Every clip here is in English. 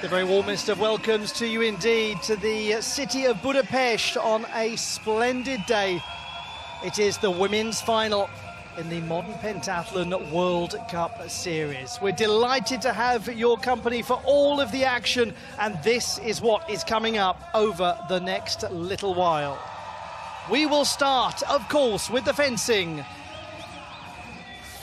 The very warmest of welcomes to you indeed to the city of Budapest on a splendid day. It is the women's final in the Modern Pentathlon World Cup Series. We're delighted to have your company for all of the action, and this is what is coming up over the next little while. We will start, of course, with the fencing.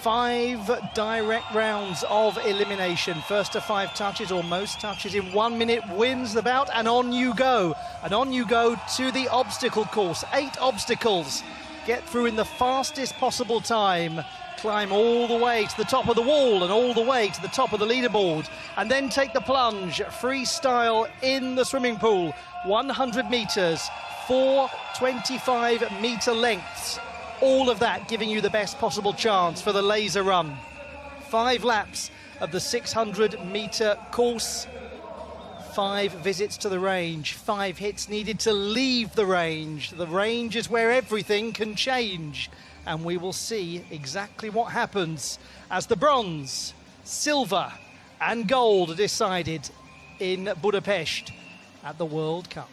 5 direct rounds of elimination. First to 5 touches or most touches in 1 minute wins the bout, and on you go. And on you go to the obstacle course. 8 obstacles. Get through in the fastest possible time. Climb all the way to the top of the wall and all the way to the top of the leaderboard. And then take the plunge, freestyle in the swimming pool. 100 metres, 4 25-metre lengths. All of that giving you the best possible chance for the laser run. 5 laps of the 600-metre course. 5 visits to the range. 5 hits needed to leave the range. The range is where everything can change. And we will see exactly what happens as the bronze, silver and gold are decided in Budapest at the World Cup.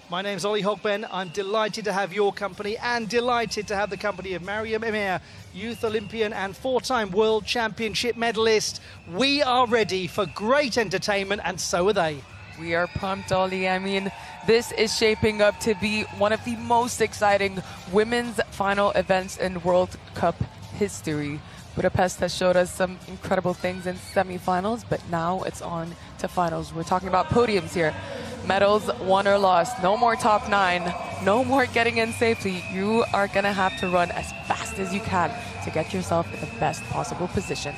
My name's Ollie Hogben. I'm delighted to have your company and delighted to have the company of Mariam Emir, youth Olympian and 4-time World Championship medalist. We are ready for great entertainment, and so are they. We are pumped, Ollie. I mean, this is shaping up to be one of the most exciting women's final events in World Cup history. Budapest has showed us some incredible things in semifinals, but now it's on to finals. We're talking about podiums here. Medals won or lost. No more top 9. No more getting in safely. You are going to have to run as fast as you can to get yourself in the best possible position.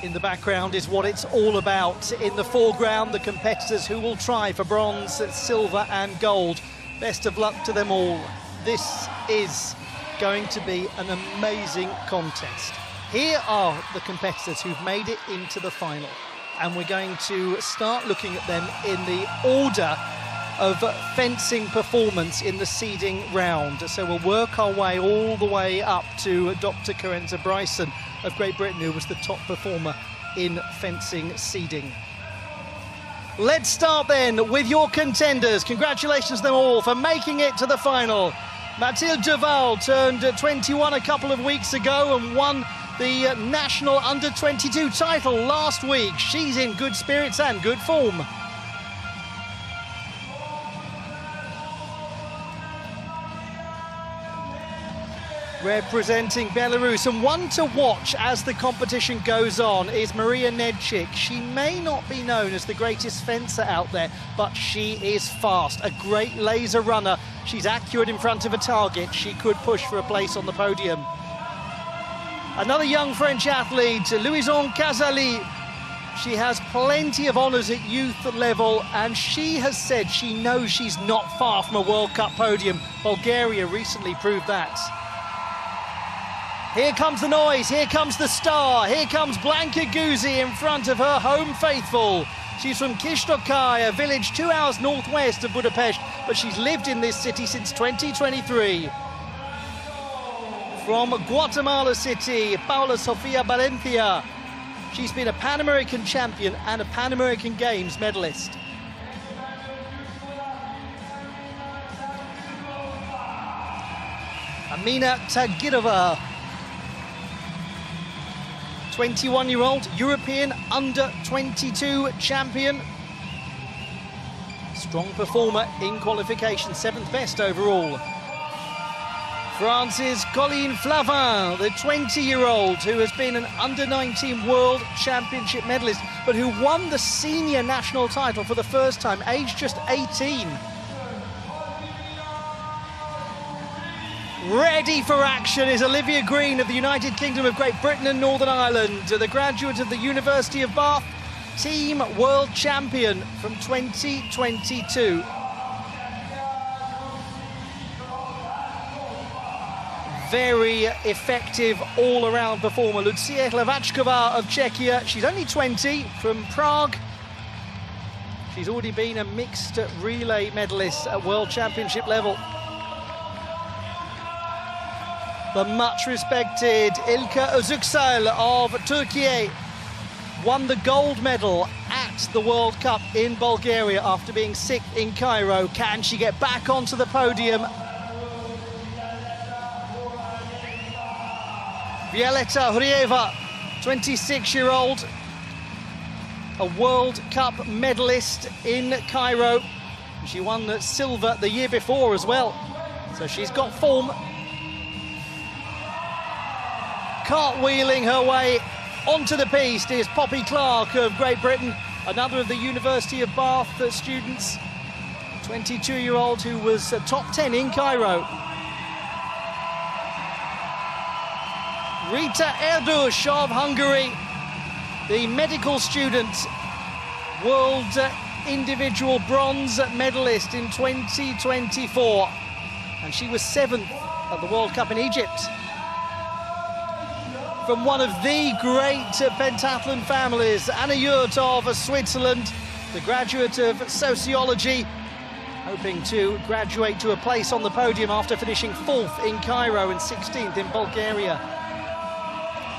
In the background is what it's all about. In the foreground, the competitors who will try for bronze, silver and gold. Best of luck to them all. This is going to be an amazing contest. Here are the competitors who've made it into the final, and we're going to start looking at them in the order of fencing performance in the seeding round. So we'll work our way all the way up to Dr. Carenza Bryson of Great Britain, who was the top performer in fencing seeding. Let's start then with your contenders. Congratulations to them all for making it to the final. Mathilde Duval turned 21 a couple of weeks ago and won the national under-22 title last week. She's in good spirits and good form. Representing Belarus, and one to watch as the competition goes on, is Maria Nedchik. She may not be known as the greatest fencer out there, but she is fast, a great laser runner. She's accurate in front of a target. She could push for a place on the podium. Another young French athlete, Louison Casali. She has plenty of honours at youth level, and she has said she knows she's not far from a World Cup podium. Bulgaria recently proved that. Here comes the noise, here comes the star, here comes Blanca Guzzi in front of her home faithful. She's from Kishtokaj, a village 2 hours northwest of Budapest, but she's lived in this city since 2023. From Guatemala City, Paula Sofia Valencia. She's been a Pan American champion and a Pan American Games medalist. Amina Tagirova, 21-year-old European under-22 champion. Strong performer in qualification, 7th best overall. France's Colleen Flavin, the 20-year-old who has been an under-19 World Championship medalist, but who won the senior national title for the first time, aged just 18. Ready for action is Olivia Green of the United Kingdom of Great Britain and Northern Ireland, the graduate of the University of Bath, team world champion from 2022. Very effective all-around performer, Lucia Hlavačková of Czechia. She's only 20, from Prague. She's already been a mixed relay medalist at World Championship level. The much-respected Ilka Özüksel of Turkey won the gold medal at at the World Cup in Bulgaria after being sick in Cairo. Can she get back onto the podium? Violeta Hrieva, 26-year-old, a World Cup medalist in Cairo. She won the silver the year before as well, so she's got form. Cartwheeling her way onto the piste is Poppy Clark of Great Britain, another of the University of Bath students, 22-year-old who was top 10 in Cairo. Rita Erdos of Hungary, the medical student, world individual bronze medalist in 2024, and she was 7th at the World Cup in Egypt. From one of the great pentathlon families, Anna Yurt of Switzerland, the graduate of sociology, hoping to graduate to a place on the podium after finishing 4th in Cairo and 16th in Bulgaria.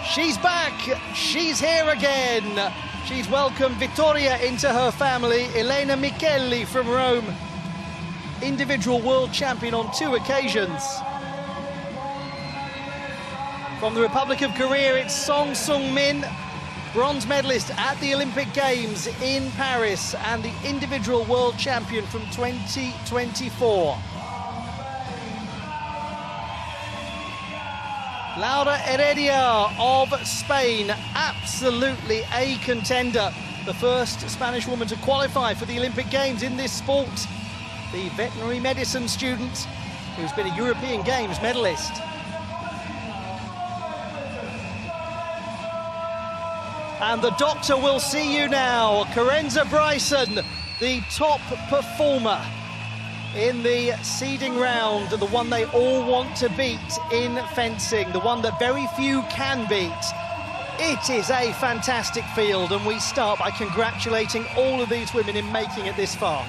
She's back, she's here again. She's welcomed Vittoria into her family. Elena Micheli from Rome, individual world champion on 2 occasions. From the Republic of Korea, it's Song Sung-min, bronze medalist at the Olympic Games in Paris and the individual world champion from 2024. Laura Heredia of Spain, absolutely a contender. The first Spanish woman to qualify for the Olympic Games in this sport. The veterinary medicine student who's been a European Games medalist. And the doctor will see you now. Karenza Bryson, the top performer in the seeding round, the one they all want to beat in fencing, the one that very few can beat. It is a fantastic field, and we start by congratulating all of these women in making it this far.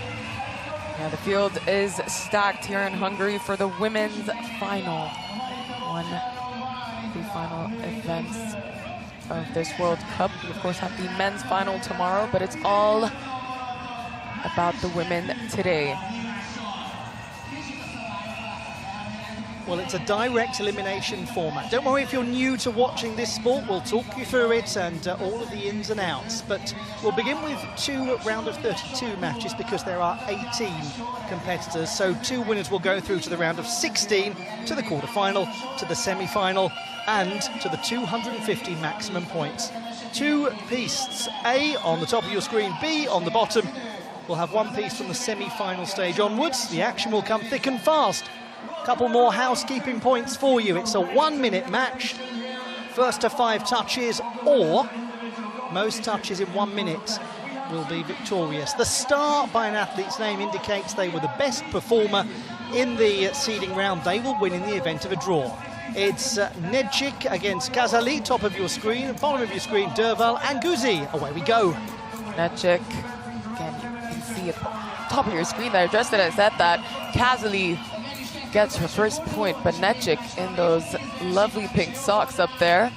Yeah, the field is stacked here in Hungary for the women's final. One of the final events of this World Cup. We, of course, have the men's final tomorrow, but it's all about the women today. Well, it's a direct elimination format. Don't worry if you're new to watching this sport. We'll talk you through it and all of the ins and outs. But we'll begin with 2 round of 32 matches because there are 18 competitors. So 2 winners will go through to the round of 16, to the quarter-final, to the semi-final, and to the 250 maximum points. 2 pistes, A on the top of your screen, B on the bottom. We'll have 1 piece from the semi-final stage onwards. The action will come thick and fast. Couple more housekeeping points for you. It's a 1-minute match. First to 5 touches or most touches in 1 minute will be victorious. The start by an athlete's name indicates they were the best performer in the seeding round. They will win in the event of a draw. It's Nedchik against Kazali, top of your screen, bottom of your screen, Derval and Guzi. Away we go. Nedchik, again, you can see at the top of your screen there, just as I said that, Kazali gets her first point, but Nedchik in those lovely pink socks up there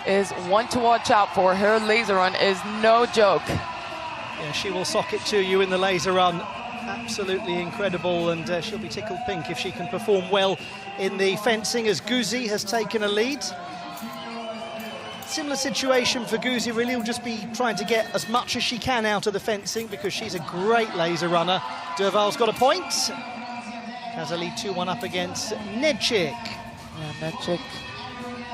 is one to watch out for. Her laser run is no joke. Yeah, she will sock it to you in the laser run. Absolutely incredible, and she'll be tickled pink if she can perform well in the fencing as Guzi has taken a lead. Similar situation for Guzi, really. Will just be trying to get as much as she can out of the fencing because she's a great laser runner. Derval's got a point. Kazali 2-1 up against Nedchik. Yeah, Nedchik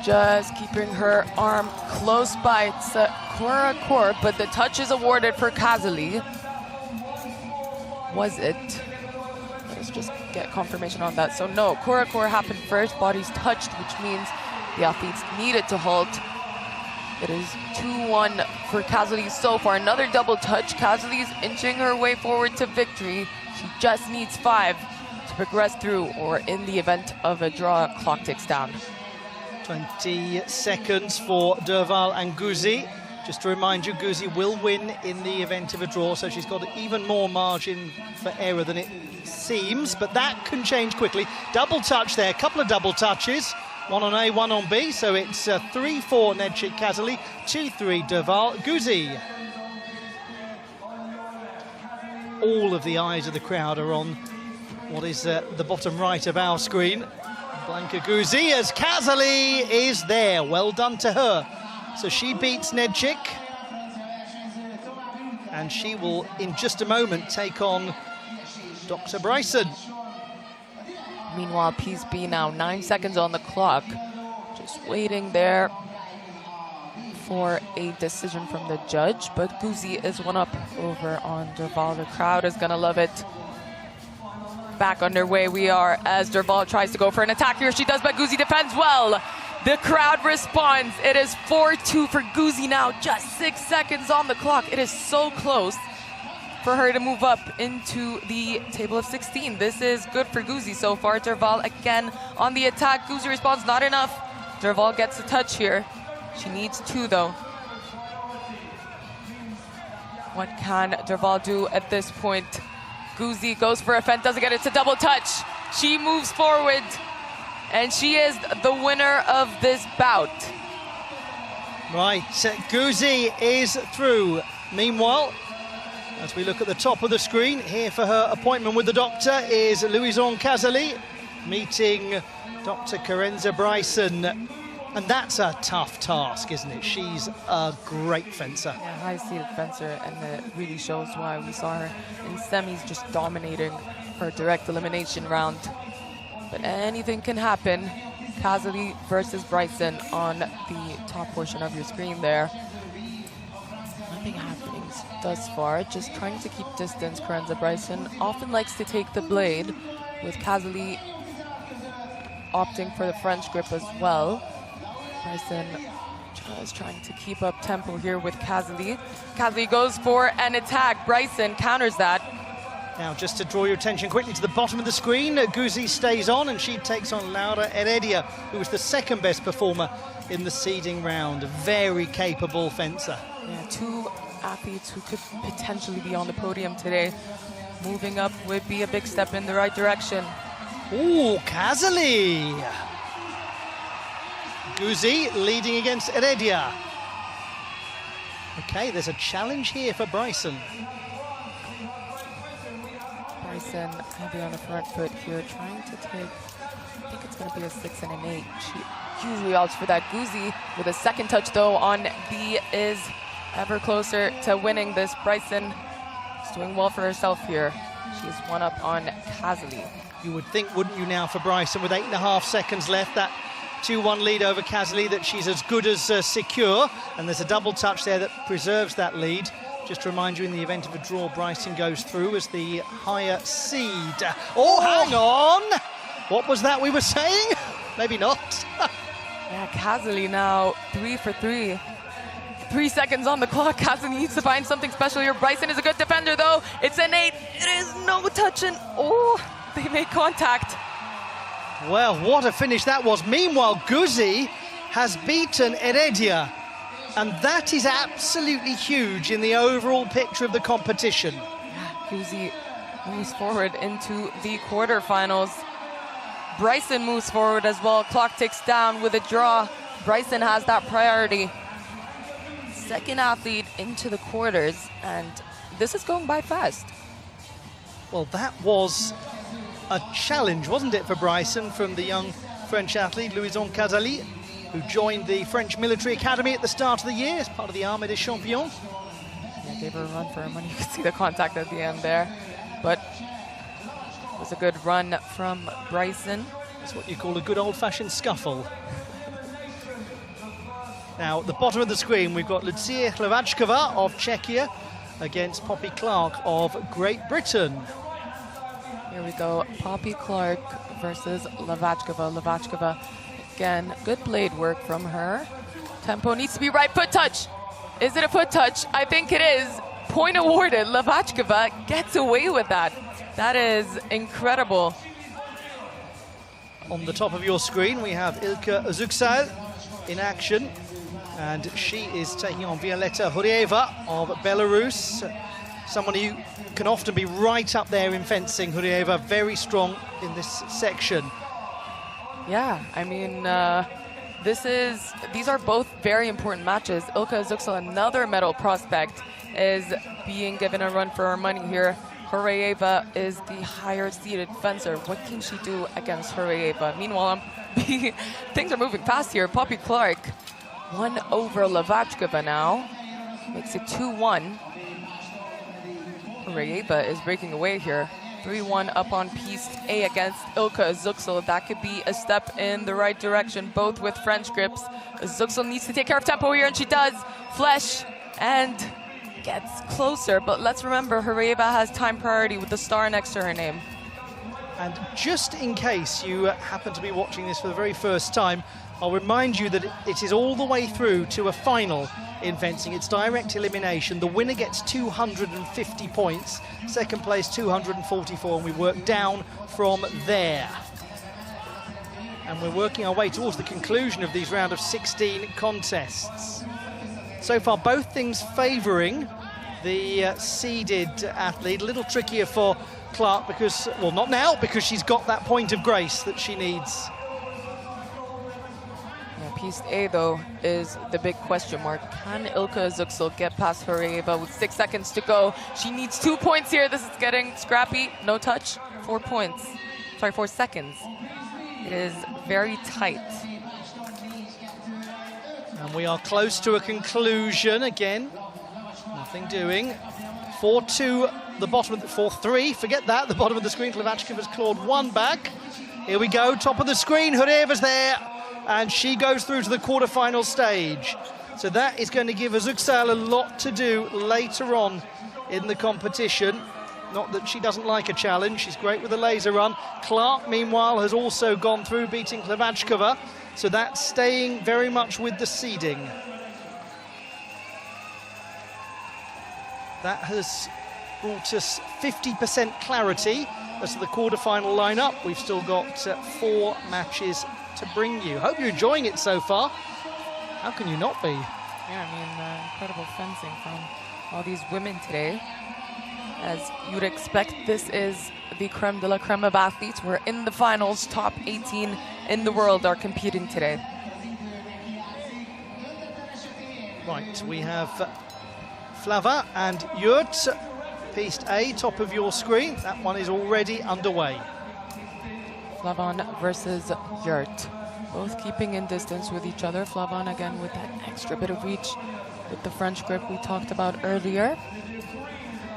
just keeping her arm close by. It's Kora, but the touch is awarded for Kazali. Was it? Let's just get confirmation on that. So no, Kora happened first, bodies touched, which means the athletes needed to halt. It is 2-1 for Kazali so far. Another double touch. Kazali is inching her way forward to victory. She just needs 5 to progress through, or in the event of a draw, clock ticks down. 20 seconds for Derval and Guzi. Just to remind you, Guzi will win in the event of a draw, so she's got even more margin for error than it seems, but that can change quickly. Double touch there, a couple of double touches. 1 on A, 1 on B, so it's 3-4 Nedchik Kazali, 2-3 Derval Guzi. all of the eyes of the crowd are on what is the bottom right of our screen. Blanka Guzzi, as Kazali is there. Well done to her. So she beats Nedchik. And she will, in just a moment, take on Dr. Bryson. Meanwhile, PSB now 9 seconds on the clock. Just waiting there for a decision from the judge. But Guzzi is one up over on Derval. The crowd is going to love it. Back underway we are as Derval tries to go for an attack here. She does, but Guzzi defends well. The crowd responds. It is 4-2 for Guzzi now. Just 6 seconds on the clock. It is so close for her to move up into the table of 16. This is good for Guzzi so far. Derval again on the attack. Guzzi responds, not enough. Derval gets a touch here. She needs 2 though. What can Derval do at this point? Guzzi goes for a fence, doesn't get it. It's a double touch. She moves forward, and she is the winner of this bout. Right, Guzzi is through. Meanwhile, as we look at the top of the screen, here for her appointment with the doctor is Louison Kazali, meeting Dr. Karenza Bryson. And that's a tough task, isn't it? She's a great fencer. Yeah, high-seated fencer, and it really shows why we saw her in semis just dominating her direct elimination round. But anything can happen. Kazali versus Bryson on the top portion of your screen there. Nothing happening thus far, just trying to keep distance. Karenza Bryson often likes to take the blade, with Kazali opting for the French grip as well. Bryson is trying to keep up tempo here with Kazali. Kazali goes for an attack. Bryson counters that. Now, just to draw your attention quickly to the bottom of the screen, Guzzi stays on and she takes on Laura Heredia, who was the second best performer in the seeding round. Very capable fencer. Yeah, 2 athletes who could potentially be on the podium today. Moving up would be a big step in the right direction. Ooh, Kazali! Guzzi leading against Heredia. Okay, there's a challenge here for Bryson. Bryson heavy on the front foot here, trying to take, I think it's going to be a 6 and an 8. She usually opts for that. Guzzi with a second touch though on B is ever closer to winning this. Bryson is doing well for herself here. She is one up on Kazali. You would think, wouldn't you now, for Bryson with 8.5 seconds left, that 2-1 lead over Kazali, that she's as good as secure, and there's a double touch there that preserves that lead. Just to remind you, in the event of a draw, Bryson goes through as the higher seed. Oh, hang on! What was that we were saying? Maybe not. Yeah, Kazali now 3 for 3. 3 seconds on the clock. Kazali needs to find something special here. Bryson is a good defender though. It's an 8. It is no touch, and oh, they make contact. Well, what a finish that was. Meanwhile, Guzzi has beaten Heredia, and that is absolutely huge in the overall picture of the competition. Guzzi moves forward into the quarterfinals. Bryson moves forward as well. Clock ticks down with a draw. Bryson has that priority. Second athlete into the quarters, and this is going by fast. Well, that was a challenge, wasn't it, for Bryson, from the young French athlete Louison Kazali, who joined the French Military Academy at the start of the year as part of the Armée des Champions. Yeah, gave her a run for her money. You could see the contact at the end there, but it was a good run from Bryson. That's what you call a good old-fashioned scuffle. Now, at the bottom of the screen, we've got Lucia Hlavačková of Czechia against Poppy Clark of Great Britain. Here we go, Poppy Clark versus Hlavačková. Hlavačková, again, good blade work from her. Tempo needs to be right. Foot touch. Is it a foot touch? I think it is. Point awarded. Hlavačková gets away with that. That is incredible. On the top of your screen, we have Ilka Zuksal in action, and she is taking on Violeta Hurieva of Belarus. Someone who can often be right up there in fencing. Hurieva very strong in this section. Yeah, I mean, these are both very important matches. Ilka Zuksal, another medal prospect, is being given a run for her money here. Horayeva is the higher seeded fencer. What can she do against Horayeva? Meanwhile, things are moving fast here. Poppy Clark won over Levachkova now. Makes it 2-1. Horayeva is breaking away here. 3-1 up on piece A against Ilka Züksel. That could be a step in the right direction, both with French grips. Züksel needs to take care of tempo here, and she does. Flesh and gets closer, but let's remember Horayeva has time priority with the star next to her name. And just in case you happen to be watching this for the very first time, I'll remind you that it is all the way through to a final in fencing. It's direct elimination. The winner gets 250 points, second place 244, and we work down from there. And we're working our way towards the conclusion of these round of 16 contests. So far, both things favouring the seeded athlete. A little trickier for Clark because, well, not now, because she's got that point of grace that she needs. Yeah, piece A, though, is the big question mark. Can Ilka Züksel get past Horayeva with 6 seconds to go? She needs 2 points here. This is getting scrappy. No touch. 4 points. Sorry, 4 seconds. It is very tight. And we are close to a conclusion again. Nothing doing. 4-2, the bottom of the 4-3. Forget that. The bottom of the screen. Levachkova's clawed one back. Here we go. Top of the screen. Horayeva's there, and she goes through to the quarterfinal stage. So that is going to give Züksel a lot to do later on in the competition. Not that she doesn't like a challenge. She's great with a laser run. Clark, meanwhile, has also gone through, beating Levachkova. So that's staying very much with the seeding. That has brought us 50% clarity as to the quarterfinal lineup. We've still got 4 matches to bring you. Hope you're enjoying it so far. How can you not be? Yeah, I mean, incredible fencing from all these women today. As you would expect, this is the creme de la creme of athletes. We're in the finals. Top 18 in the world are competing today. Right, we have Flava and Yurt. Piece A, top of your screen. That one is already underway. Flavon versus Yurt. Both keeping in distance with each other. Flavon again with that extra bit of reach with the French grip we talked about earlier.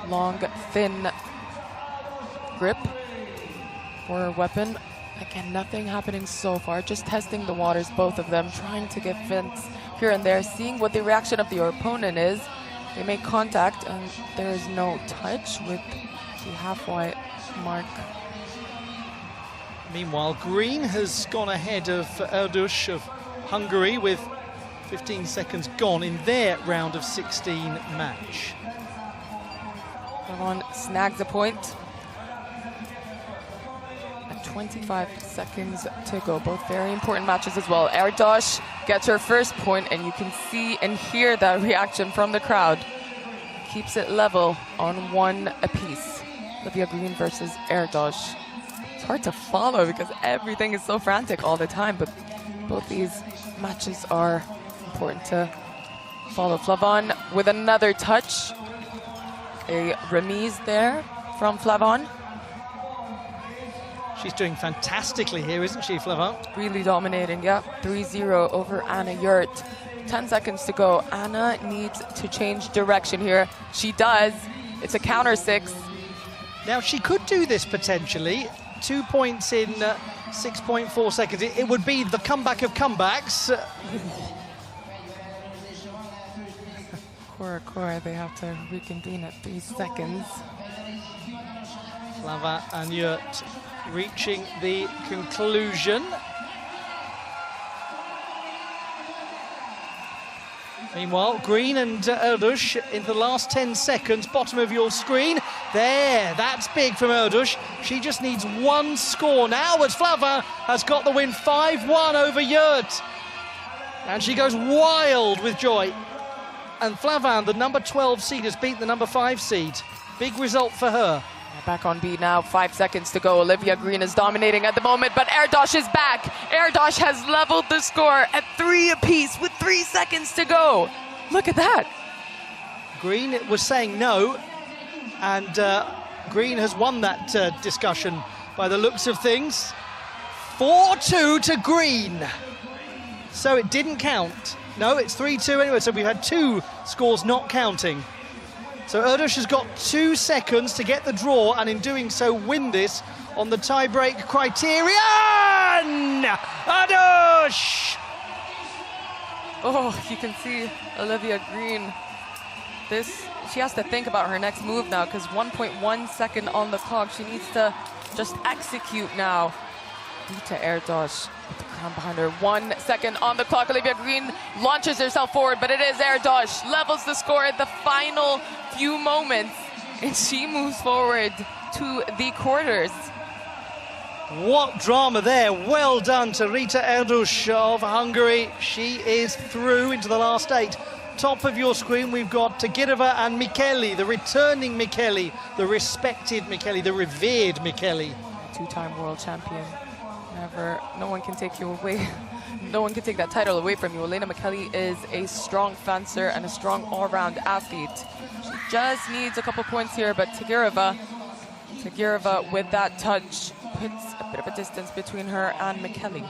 Long, thin grip for her weapon. Again, nothing happening so far. Just testing the waters, both of them, trying to get feints here and there, seeing what the reaction of the opponent is. They make contact, and there is no touch with the half-white mark. Meanwhile, Green has gone ahead of Erdos of Hungary with 15 seconds gone in their round of 16 match. Flavon snags a point. And 25 seconds to go. Both very important matches as well. Erdos gets her first point, and you can see and hear that reaction from the crowd. Keeps it level on 1 apiece. Olivia Green versus Erdos. It's hard to follow because everything is so frantic all the time, but both these matches are important to follow. Flavon with another touch. A remise there from Flavon. She's doing fantastically here, isn't she, Flavon? Really dominating, yeah. 3-0 over Anna Yurt. 10 seconds to go. Anna needs to change direction here. She does. It's a counter 6. Now, she could do this potentially. 2 points in 6.4 seconds. It would be the comeback of comebacks. Core, they have to reconvene at 3 seconds. Flava and Yurt reaching the conclusion. Meanwhile, Green and Erdos in the last 10 seconds, bottom of your screen. There, that's big from Erdos. She just needs 1 score now as Flava has got the win 5-1 over Yurt. And she goes wild with joy. And Flavin, the number 12 seed, has beaten the number 5 seed. Big result for her. Back on beat now, 5 seconds to go. Olivia Green is dominating at the moment, but Erdos is back. Erdos has leveled the score at 3 apiece with 3 seconds to go. Look at that. Green was saying no, and Green has won that discussion by the looks of things. 4-2 to Green. So it didn't count. No, it's 3-2 anyway, so we've had 2 scores not counting. So Erdos has got 2 seconds to get the draw, and in doing so win this on the tie-break criterion! Erdos! Oh, you can see Olivia Green. She has to think about her next move now, because 1.1 second on the clock. She needs to just execute now. Rita Erdos with the crown behind her. 1 second on the clock. Olivia Green launches herself forward, but it is Erdos. Levels the score at the final few moments, and she moves forward to the quarters. What drama there. Well done to Rita Erdos of Hungary. She is through into the last 8. Top of your screen, we've got Tagirova and Micheli, the returning Micheli, the respected Micheli, the revered Micheli. 2-time world champion. No one can take you away. No one can take that title away from you. Elena Micheli is a strong fencer and a strong all-round athlete. She just needs a couple points here, but Tagirova with that touch puts a bit of a distance between her and Micheli.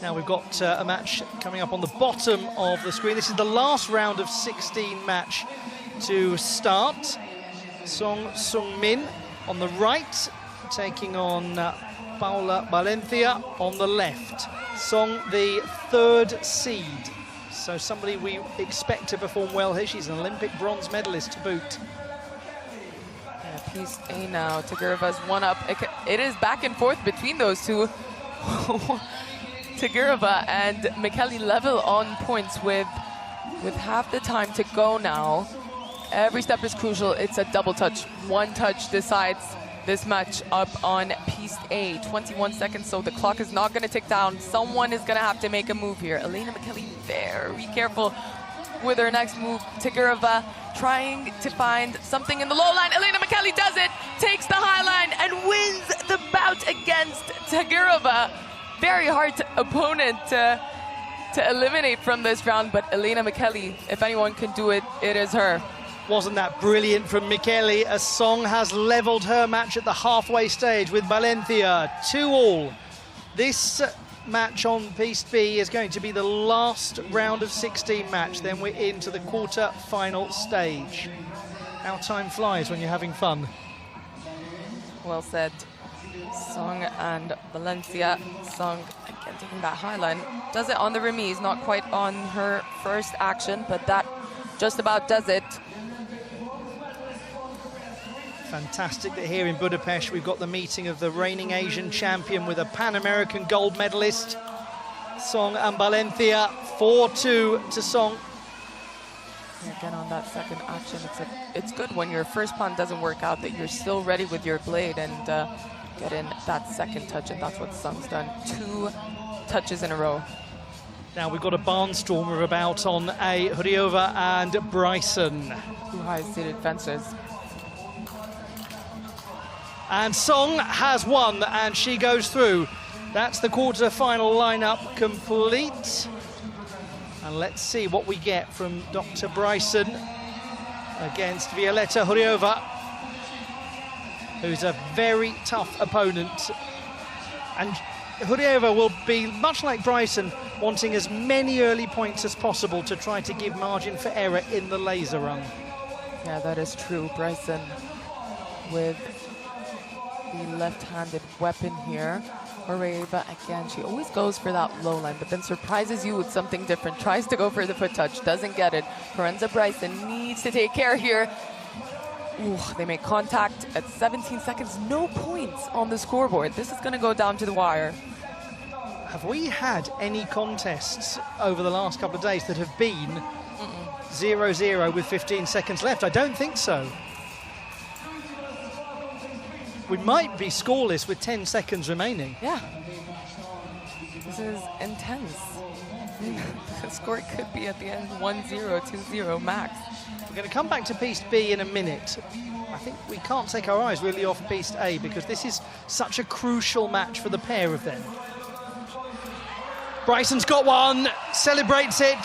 Now we've got a match coming up on the bottom of the screen. This is the last round of 16 match to start. Song Sung-min on the right, taking on Paula Valencia on the left. Song, the 3rd seed. So somebody we expect to perform well here. She's an Olympic bronze medalist to boot. Yeah, piece A now. Tagirova's 1 up. It is back and forth between those two. Tagirova and Micheli level on points with half the time to go now. Every step is crucial. It's a double touch. 1 touch decides this match up on piece A. 21 seconds, so the clock is not going to tick down. Someone is going to have to make a move here. Elena Micheli very careful with her next move. Tagirova trying to find something in the low line. Elena Micheli does it, takes the high line, and wins the bout against Tagirova. Very hard opponent to eliminate from this round, but Elena Micheli, if anyone can do it, it is her. Wasn't that brilliant from Micheli? A Song has levelled her match at the halfway stage with Valencia, 2-2. This match on piece B is going to be the last round of 16 match. Then we're into the quarter-final stage. How time flies when you're having fun. Well said. Song and Valencia. Song again taking that high line. Does it on the remise, not quite on her first action, but that just about does it. Fantastic that here in Budapest we've got the meeting of the reigning Asian champion with a Pan-American gold medalist. Song and Valencia, 4-2 to Song. Again on that second action, it's good when your first pawn doesn't work out that you're still ready with your blade and get in that second touch, and that's what Song's done. 2 touches in a row. Now we've got a barnstormer about on A, Huriova and Bryson. 2 high-seated fencers. And Song has won, and she goes through. That's the quarter-final lineup complete. And let's see what we get from Dr. Bryson against Violetta Huriova, who's a very tough opponent. And Huriova will be, much like Bryson, wanting as many early points as possible to try to give margin for error in the laser run. Yeah, that is true. Bryson with the left-handed weapon here. Huriova, again, she always goes for that low line, but then surprises you with something different. Tries to go for the foot touch, doesn't get it. Forenza Bryson needs to take care here. Ooh, they make contact at 17 seconds. No points on the scoreboard. This is going to go down to the wire. Have we had any contests over the last couple of days that have been 0-0 with 15 seconds left? I don't think so. We might be scoreless with 10 seconds remaining. Yeah. This is intense. The score could be at the end 1-0, 2-0 max. We're going to come back to piece B in a minute. I think we can't take our eyes really off piece A because this is such a crucial match for the pair of them. Bryson's got one, celebrates it.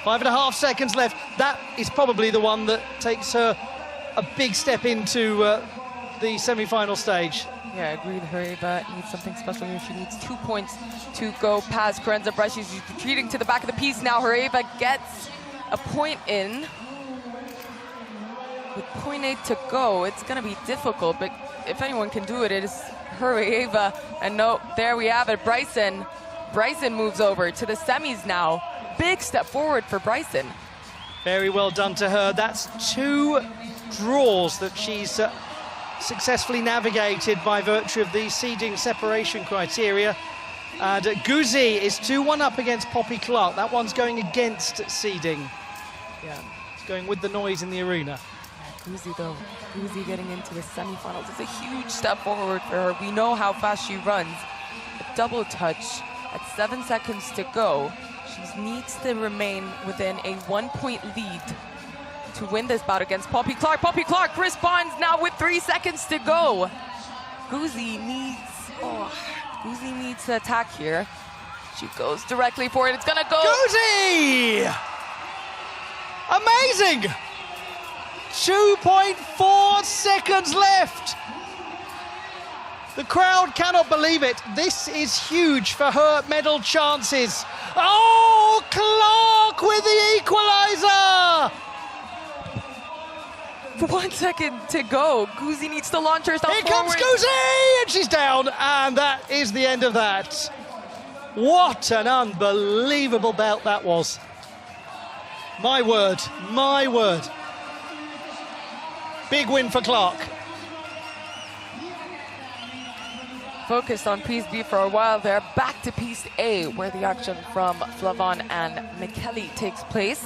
5.5 seconds left. That is probably the one that takes her a big step into the semi-final stage. Yeah, agreed. Hreva needs something special here. She needs 2 points to go past Karenza Bryce. She's retreating to the back of the piece now. Hreva gets a point in. With 0.8 to go, it's going to be difficult, but if anyone can do it, it is Hreva. And no, there we have it. Bryson moves over to the semis now. Big step forward for Bryson. Very well done to her. That's 2 draws that she's successfully navigated by virtue of the seeding separation criteria. And Guzzi is 2-1 up against Poppy Clark. That one's going against seeding. Yeah, it's going with the noise in the arena. Guzzi, though, getting into the semifinals is a huge step forward for her. We know how fast she runs. A double touch at 7 seconds to go. She needs to remain within a 1-point lead to win this bout against Poppy Clark. Poppy Clark responds now with 3 seconds to go. Guzzi needs to attack here. She goes directly for it. It's gonna go. Guzzi! Amazing! 2.4 seconds left. The crowd cannot believe it. This is huge for her medal chances. Oh, Clark with the equalizer! 1 second to go. Guzzi needs to launch herself Here forward. comes Guzzi! And she's down, and that is the end of that. What an unbelievable bout that was. My word, my word. Big win for Clark. Focused on Piece B for a while there. Back to Piece A, where the action from Flavon and Michele takes place.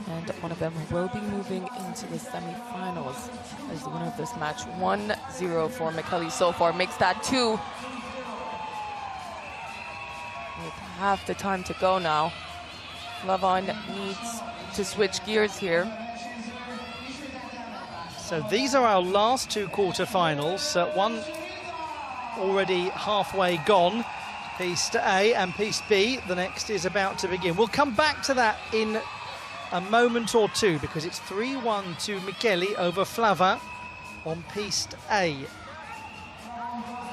And one of them will be moving into the semi-finals as the winner of this match. 1-0 for Michele so far, makes that 2. With half the time to go now. Flavon needs to switch gears here. So these are our last 2 quarterfinals. One already halfway gone, Piece A, and Piece B, the next is about to begin. We'll come back to that in a moment or two because it's 3-1 to Michele over Flava on Piece A.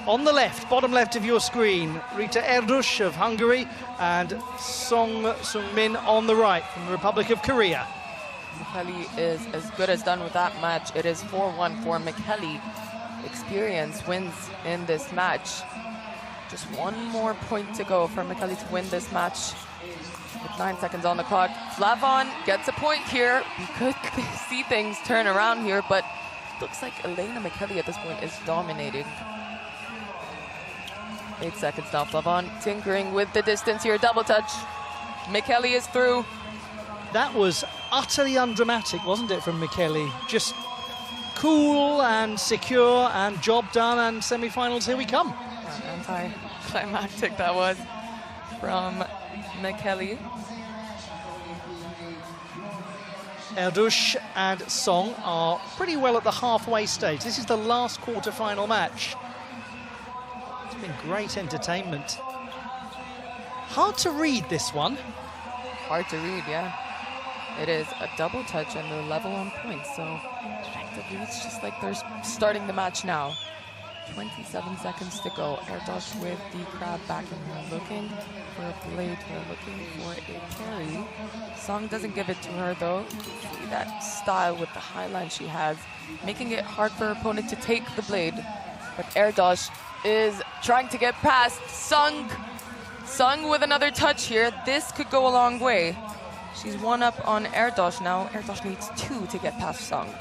On the left, bottom left of your screen, Rita Erdush of Hungary and Song Sung-min on the right from the Republic of Korea. Michele is as good as done with that match. It is 4-1 for Michele. Experience wins in this match. Just 1 more point to go for Michele to win this match. With 9 seconds on the clock, Flavon gets a point here. We could see things turn around here, but it looks like Elena Michele at this point is dominating. 8 seconds now. Flavon tinkering with the distance here. Double touch. Michele is through. That was utterly undramatic, wasn't it, from Michele? Just cool and secure and job done, and semi-finals, here we come. Anti-climactic that was from Michele. Erdush and Song are pretty well at the halfway stage. This is the last quarter-final match. It's been great entertainment. Hard to read this one. Hard to read, yeah. It is a double touch and they're level on points, so effectively it's just like they're starting the match now. 27 seconds to go. Erdosh with the crowd backing her, looking for a blade here, looking for a carry. Song doesn't give it to her though. See that style with the high line she has, making it hard for her opponent to take the blade. But Erdosh is trying to get past Sung. Sung with another touch here. This could go a long way. She's 1 up on Erdosh now. Erdosh needs 2 to get past Sung.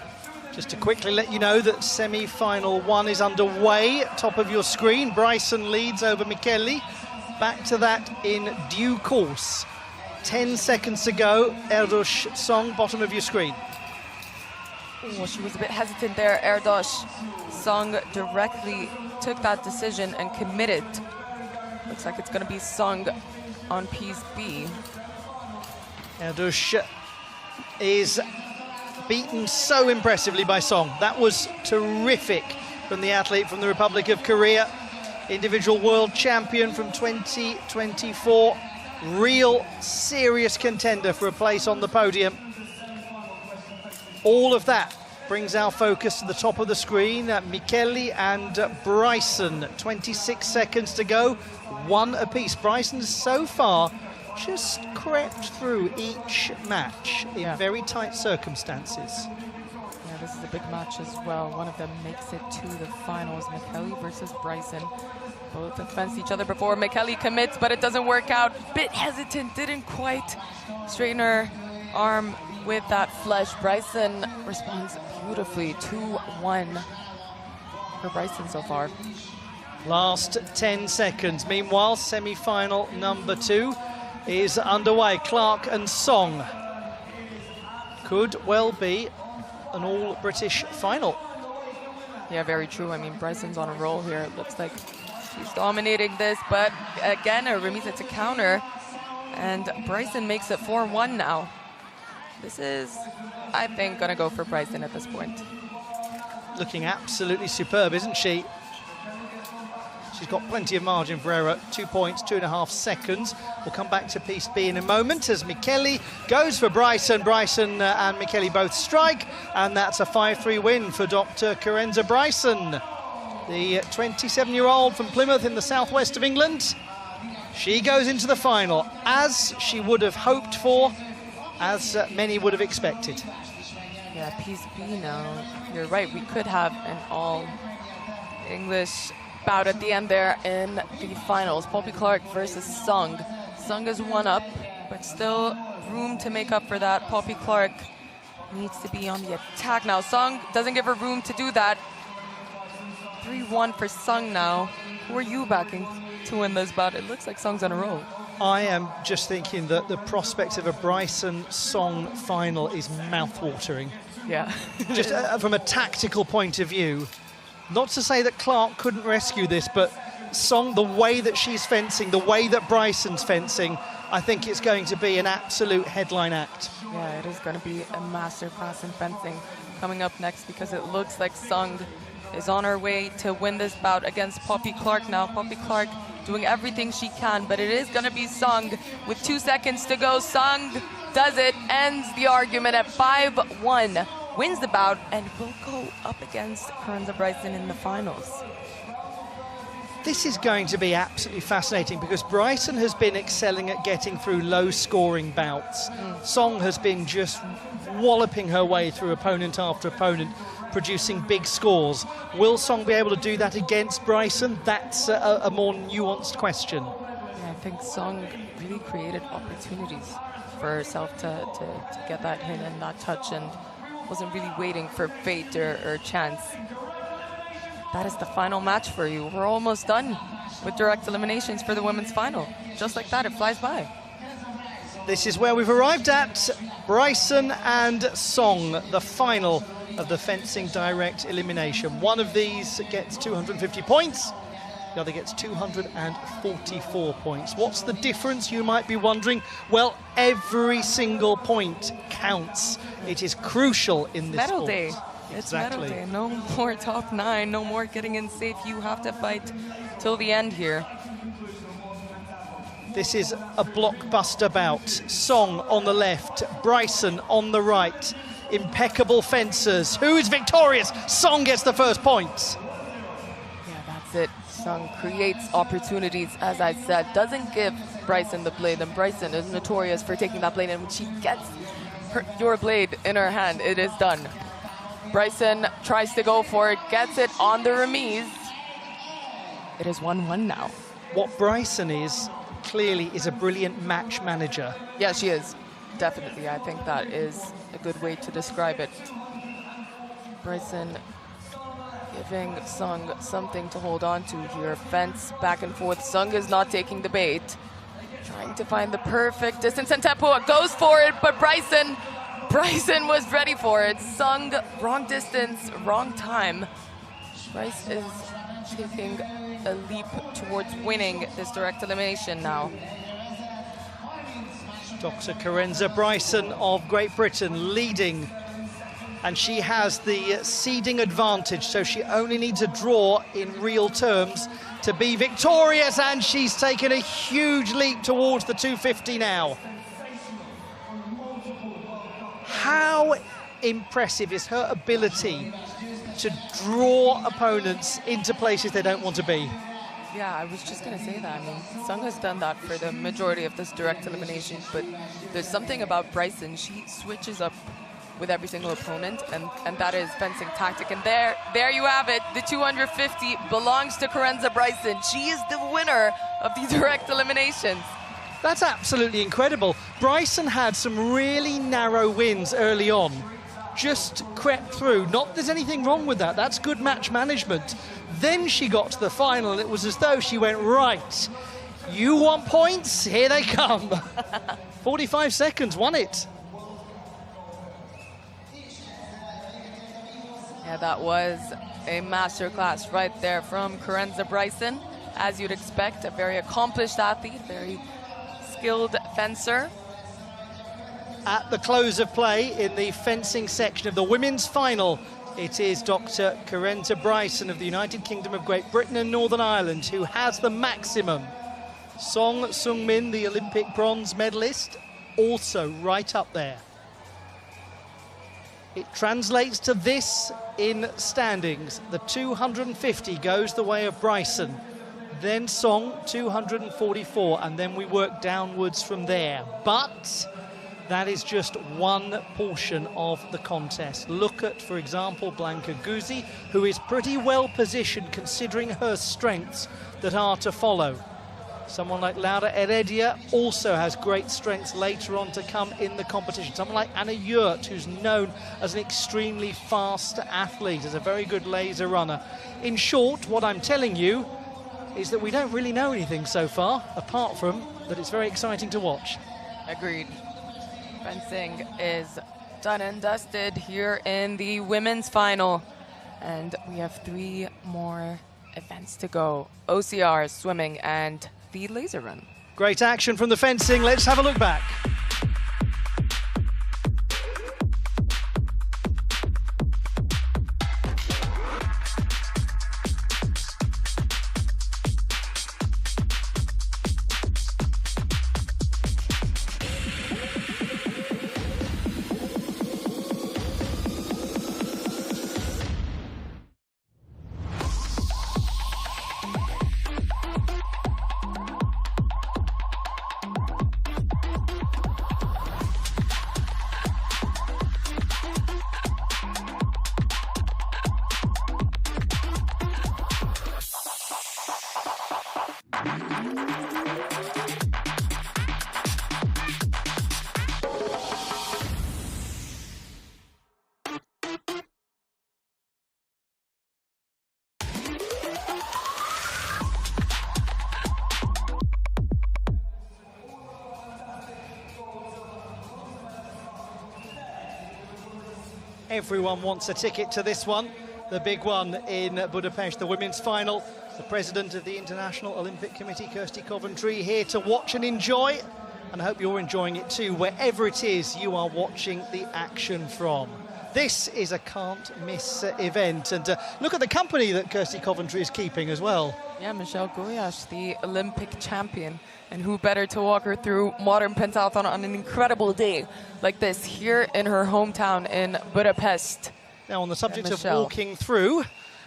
Just to quickly let you know that semi-final 1 is underway. Top of your screen, Bryson leads over Michele. Back to that in due course. 10 seconds to go. Erdosh, Song, bottom of your screen. Oh, she was a bit hesitant there. Erdosh. Sung directly took that decision and committed. Looks like it's going to be Sung on piece B. Erdush is beaten so impressively by Song. That was terrific from the athlete from the Republic of Korea. Individual world champion from 2024. Real serious contender for a place on the podium. All of that brings our focus to the top of the screen. Michele and Bryson, 26 seconds to go, one apiece. Bryson so far just crept through each match in very tight circumstances. Yeah, this is a big match as well. One of them makes it to the finals. Michele versus Bryson. Both against each other before. Michele commits, but it doesn't work out. Bit hesitant, didn't quite straighten her arm with that flush. Bryson responds beautifully. 2-1 for Bryson so far. Last 10 seconds. Meanwhile, semi-final number 2 is underway. Clark and Song. Could well be an all-British final. Yeah, very true. I mean, Bryson's on a roll here. It looks like she's dominating this, but again, a remise to counter, and Bryson makes it 4-1 now. This is, I think, gonna go for Bryson at this point. Looking absolutely superb, isn't she? She's got plenty of margin for error. 2 points, 2.5 seconds. We'll come back to piece B in a moment as Michele goes for Bryson. Bryson and Michele both strike, and that's a 5-3 win for Dr. Carenza Bryson. The 27-year-old from Plymouth in the southwest of England. She goes into the final, as she would have hoped for, as many would have expected. Yeah, piece B now. You're right, we could have an all-English bout at the end there in the finals. Poppy Clark versus Sung. Sung is one up, but still room to make up for that. Poppy Clark needs to be on the attack now. Sung doesn't give her room to do that. 3-1 for Sung now. Who are you backing to win this bout? It looks like Sung's on a roll. I am just thinking that the prospect of a Bryson-Song final is mouth-watering. Yeah. Just from a tactical point of view. Not to say that Clark couldn't rescue this, but Song, the way that she's fencing, the way that Bryson's fencing, I think it's going to be an absolute headline act. Yeah, it is going to be a masterclass in fencing coming up next, because it looks like Sung is on her way to win this bout against Poppy Clark now. Poppy Clark doing everything she can, but it is going to be Sung with 2 seconds to go. Sung does it, ends the argument at 5-1, wins the bout, and will go up against Carenza Bryson in the finals. This is going to be absolutely fascinating because Bryson has been excelling at getting through low-scoring bouts. Song has been just walloping her way through opponent after opponent, producing big scores. Will Song be able to do that against Bryson? That's a more nuanced question. Yeah, I think Song really created opportunities for herself to get that hit and that touch, and wasn't really waiting for fate or chance. That is the final match for you. We're almost done with direct eliminations for the women's final. Just like that, it flies by. This is where we've arrived at. Bryson and Song, the final of the fencing direct elimination. One of these gets 250 points. The other gets 244 points. What's the difference, you might be wondering? Well, every single point counts. It is crucial in this Medal sport. day. It's Exactly. medal day. No more top 9. No more getting in safe. You have to fight till the end here. This is a blockbuster bout. Song on the left, Bryson on the right. Impeccable fencers. Who is victorious? Song gets the first points. Yeah, that's it. Sung creates opportunities, as I said. Doesn't give Bryson the blade, and Bryson is notorious for taking that blade, and when she gets your blade in her hand, it is done. Bryson tries to go for it, gets it on the remise. It is 1-1 now. What Bryson is, clearly, is a brilliant match manager. Yeah, she is. Definitely. I think that is a good way to describe it. Bryson giving Sung something to hold on to here. Fence back and forth. Sung is not taking the bait. Trying to find the perfect distance, and Tapua goes for it, but Bryson was ready for it. Sung, wrong distance, wrong time. Bryce is taking a leap towards winning this direct elimination now. Dr. Carenza Bryson of Great Britain leading, and she has the seeding advantage, so she only needs a draw in real terms to be victorious, and she's taken a huge leap towards the 250 now. How impressive is her ability to draw opponents into places they don't want to be. Yeah, I was just going to say that. I mean, Sung has done that for the majority of this direct elimination, but there's something about Bryson. She switches up with every single opponent, and that is fencing tactic. And there you have it. The 250 belongs to Carenza Bryson. She is the winner of the direct eliminations. That's absolutely incredible. Bryson had some really narrow wins early on. Just crept through. Not that there's anything wrong with that. That's good match management. Then she got to the final, and it was as though she went, right, you want points? Here they come. 45 seconds, won it. Yeah, that was a masterclass right there from Carenza Bryson. As you'd expect, a very accomplished athlete, very skilled fencer. At the close of play in the fencing section of the women's final, it is Dr. Carenza Bryson of the United Kingdom of Great Britain and Northern Ireland who has the maximum. Song Sung-min, the Olympic bronze medalist, also right up there. It translates to this in standings. The 250 goes the way of Bryson, then Song 244, and then we work downwards from there. But that is just one portion of the contest. Look at, for example, Blanca Guzzi, who is pretty well positioned considering her strengths that are to follow. Someone like Laura Heredia also has great strengths later on to come in the competition. Someone like Anna Yurt, who's known as an extremely fast athlete, as a very good laser runner. In short, what I'm telling you is that we don't really know anything so far, apart from that it's very exciting to watch. Agreed. Fencing is done and dusted here in the women's final. And we have 3 more events to go. OCR, swimming, and the laser run. Great action from the fencing. Let's have a look back. Everyone wants a ticket to this one, the big one in Budapest, the women's final. The president of the International Olympic Committee, Kirsty Coventry, here to watch and enjoy. And I hope you're enjoying it too, wherever it is you are watching the action from. This is a can't-miss event. And look at the company that Kirsty Coventry is keeping as well. Yeah, Michelle Goyash, the Olympic champion. And who better to walk her through modern pentathlon on an incredible day like this here in her hometown in Budapest. Now, on the subject of walking through,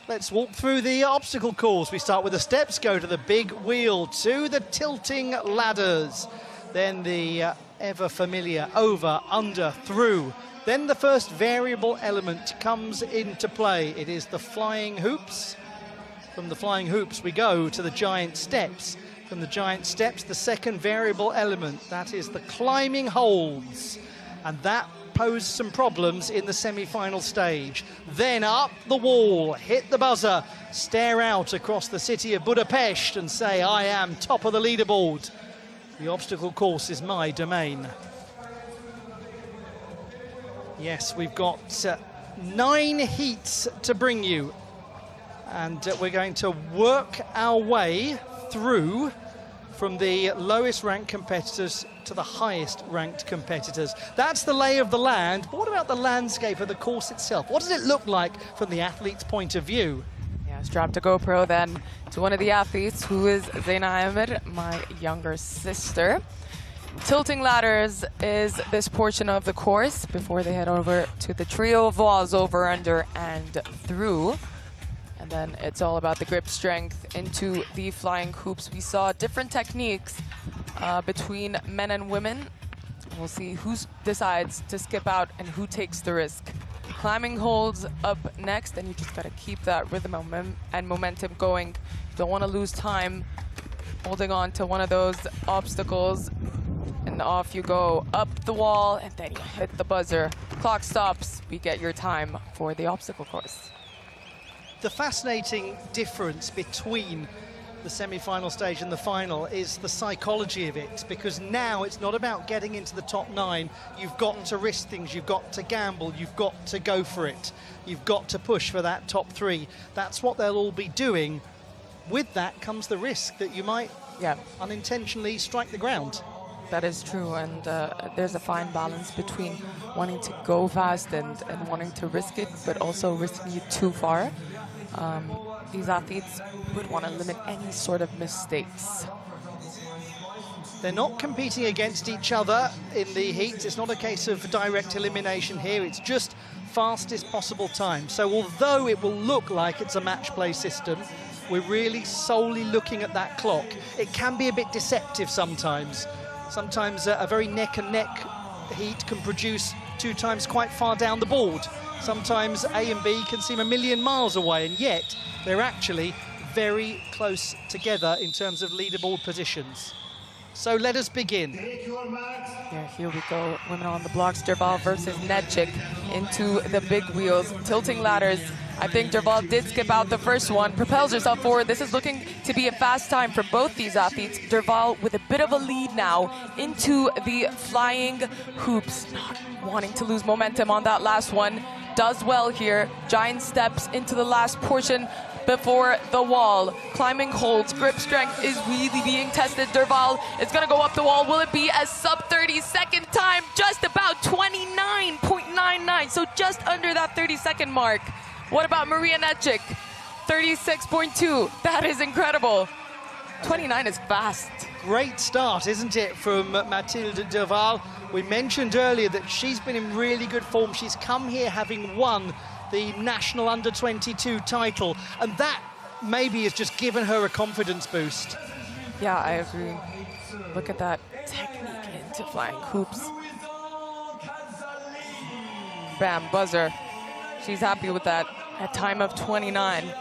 let's walk through the obstacle course. We start with the steps, go to the big wheel, to the tilting ladders. Then the ever familiar over, under, through. Then the first variable element comes into play. It is the flying hoops. From the flying hoops, we go to the giant steps. From the giant steps, the second variable element, that is the climbing holds. And that posed some problems in the semi-final stage. Then up the wall, hit the buzzer, stare out across the city of Budapest and say, I am top of the leaderboard. The obstacle course is my domain. Yes, we've got 9 heats to bring you. And we're going to work our way through from the lowest ranked competitors to the highest ranked competitors. That's the lay of the land. But what about the landscape of the course itself? What does it look like from the athlete's point of view? Yeah, strapped a GoPro then to one of the athletes, who is Zaina Ahmed, my younger sister. Tilting ladders is this portion of the course before they head over to the trio of walls, over, under, and through. And then it's all about the grip strength into the flying hoops. We saw different techniques between men and women. We'll see who decides to skip out and who takes the risk. Climbing holds up next, and you just gotta keep that rhythm and momentum going. You don't wanna lose time holding on to one of those obstacles. And off you go, up the wall, and then you hit the buzzer. Clock stops, we get your time for the obstacle course. The fascinating difference between the semi-final stage and the final is the psychology of it, because now it's not about getting into the top 9. You've got to risk things, you've got to gamble, you've got to go for it. You've got to push for that top 3. That's what they'll all be doing. With that comes the risk that you might unintentionally strike the ground. That is true, and there's a fine balance between wanting to go fast and wanting to risk it, but also risking it too far. These athletes would want to limit any sort of mistakes. They're not competing against each other in the heats. It's not a case of direct elimination here. It's just fastest possible time. So although it will look like it's a match play system, we're really solely looking at that clock. It can be a bit deceptive sometimes. Sometimes a very neck and neck heat can produce 2 times quite far down the board. Sometimes A and B can seem a million miles away, and yet they're actually very close together in terms of leaderboard positions. So let us begin. Yeah, here we go. Women on the blocks, Derval versus Nedchik into the big wheels. Tilting ladders. I think Derval did skip out the first one, propels herself forward. This is looking to be a fast time for both these athletes. Derval with a bit of a lead now into the flying hoops, not wanting to lose momentum on that last one. Does well here, giant steps into the last portion before the wall. Climbing holds, grip strength is really being tested. Derval is gonna go up the wall. Will it be a sub 30-second time? Just about 29.99, so just under that 30-second mark. What about Maria Nedchik? 36.2, that is incredible. 29 is fast. Great start, isn't it, from Mathilde Derval? We mentioned earlier that she's been in really good form. She's come here having won the national under-22 title, and that maybe has just given her a confidence boost. Yeah, I agree. Look at that technique into flying hoops. Bam, buzzer. She's happy with that. A time of 29.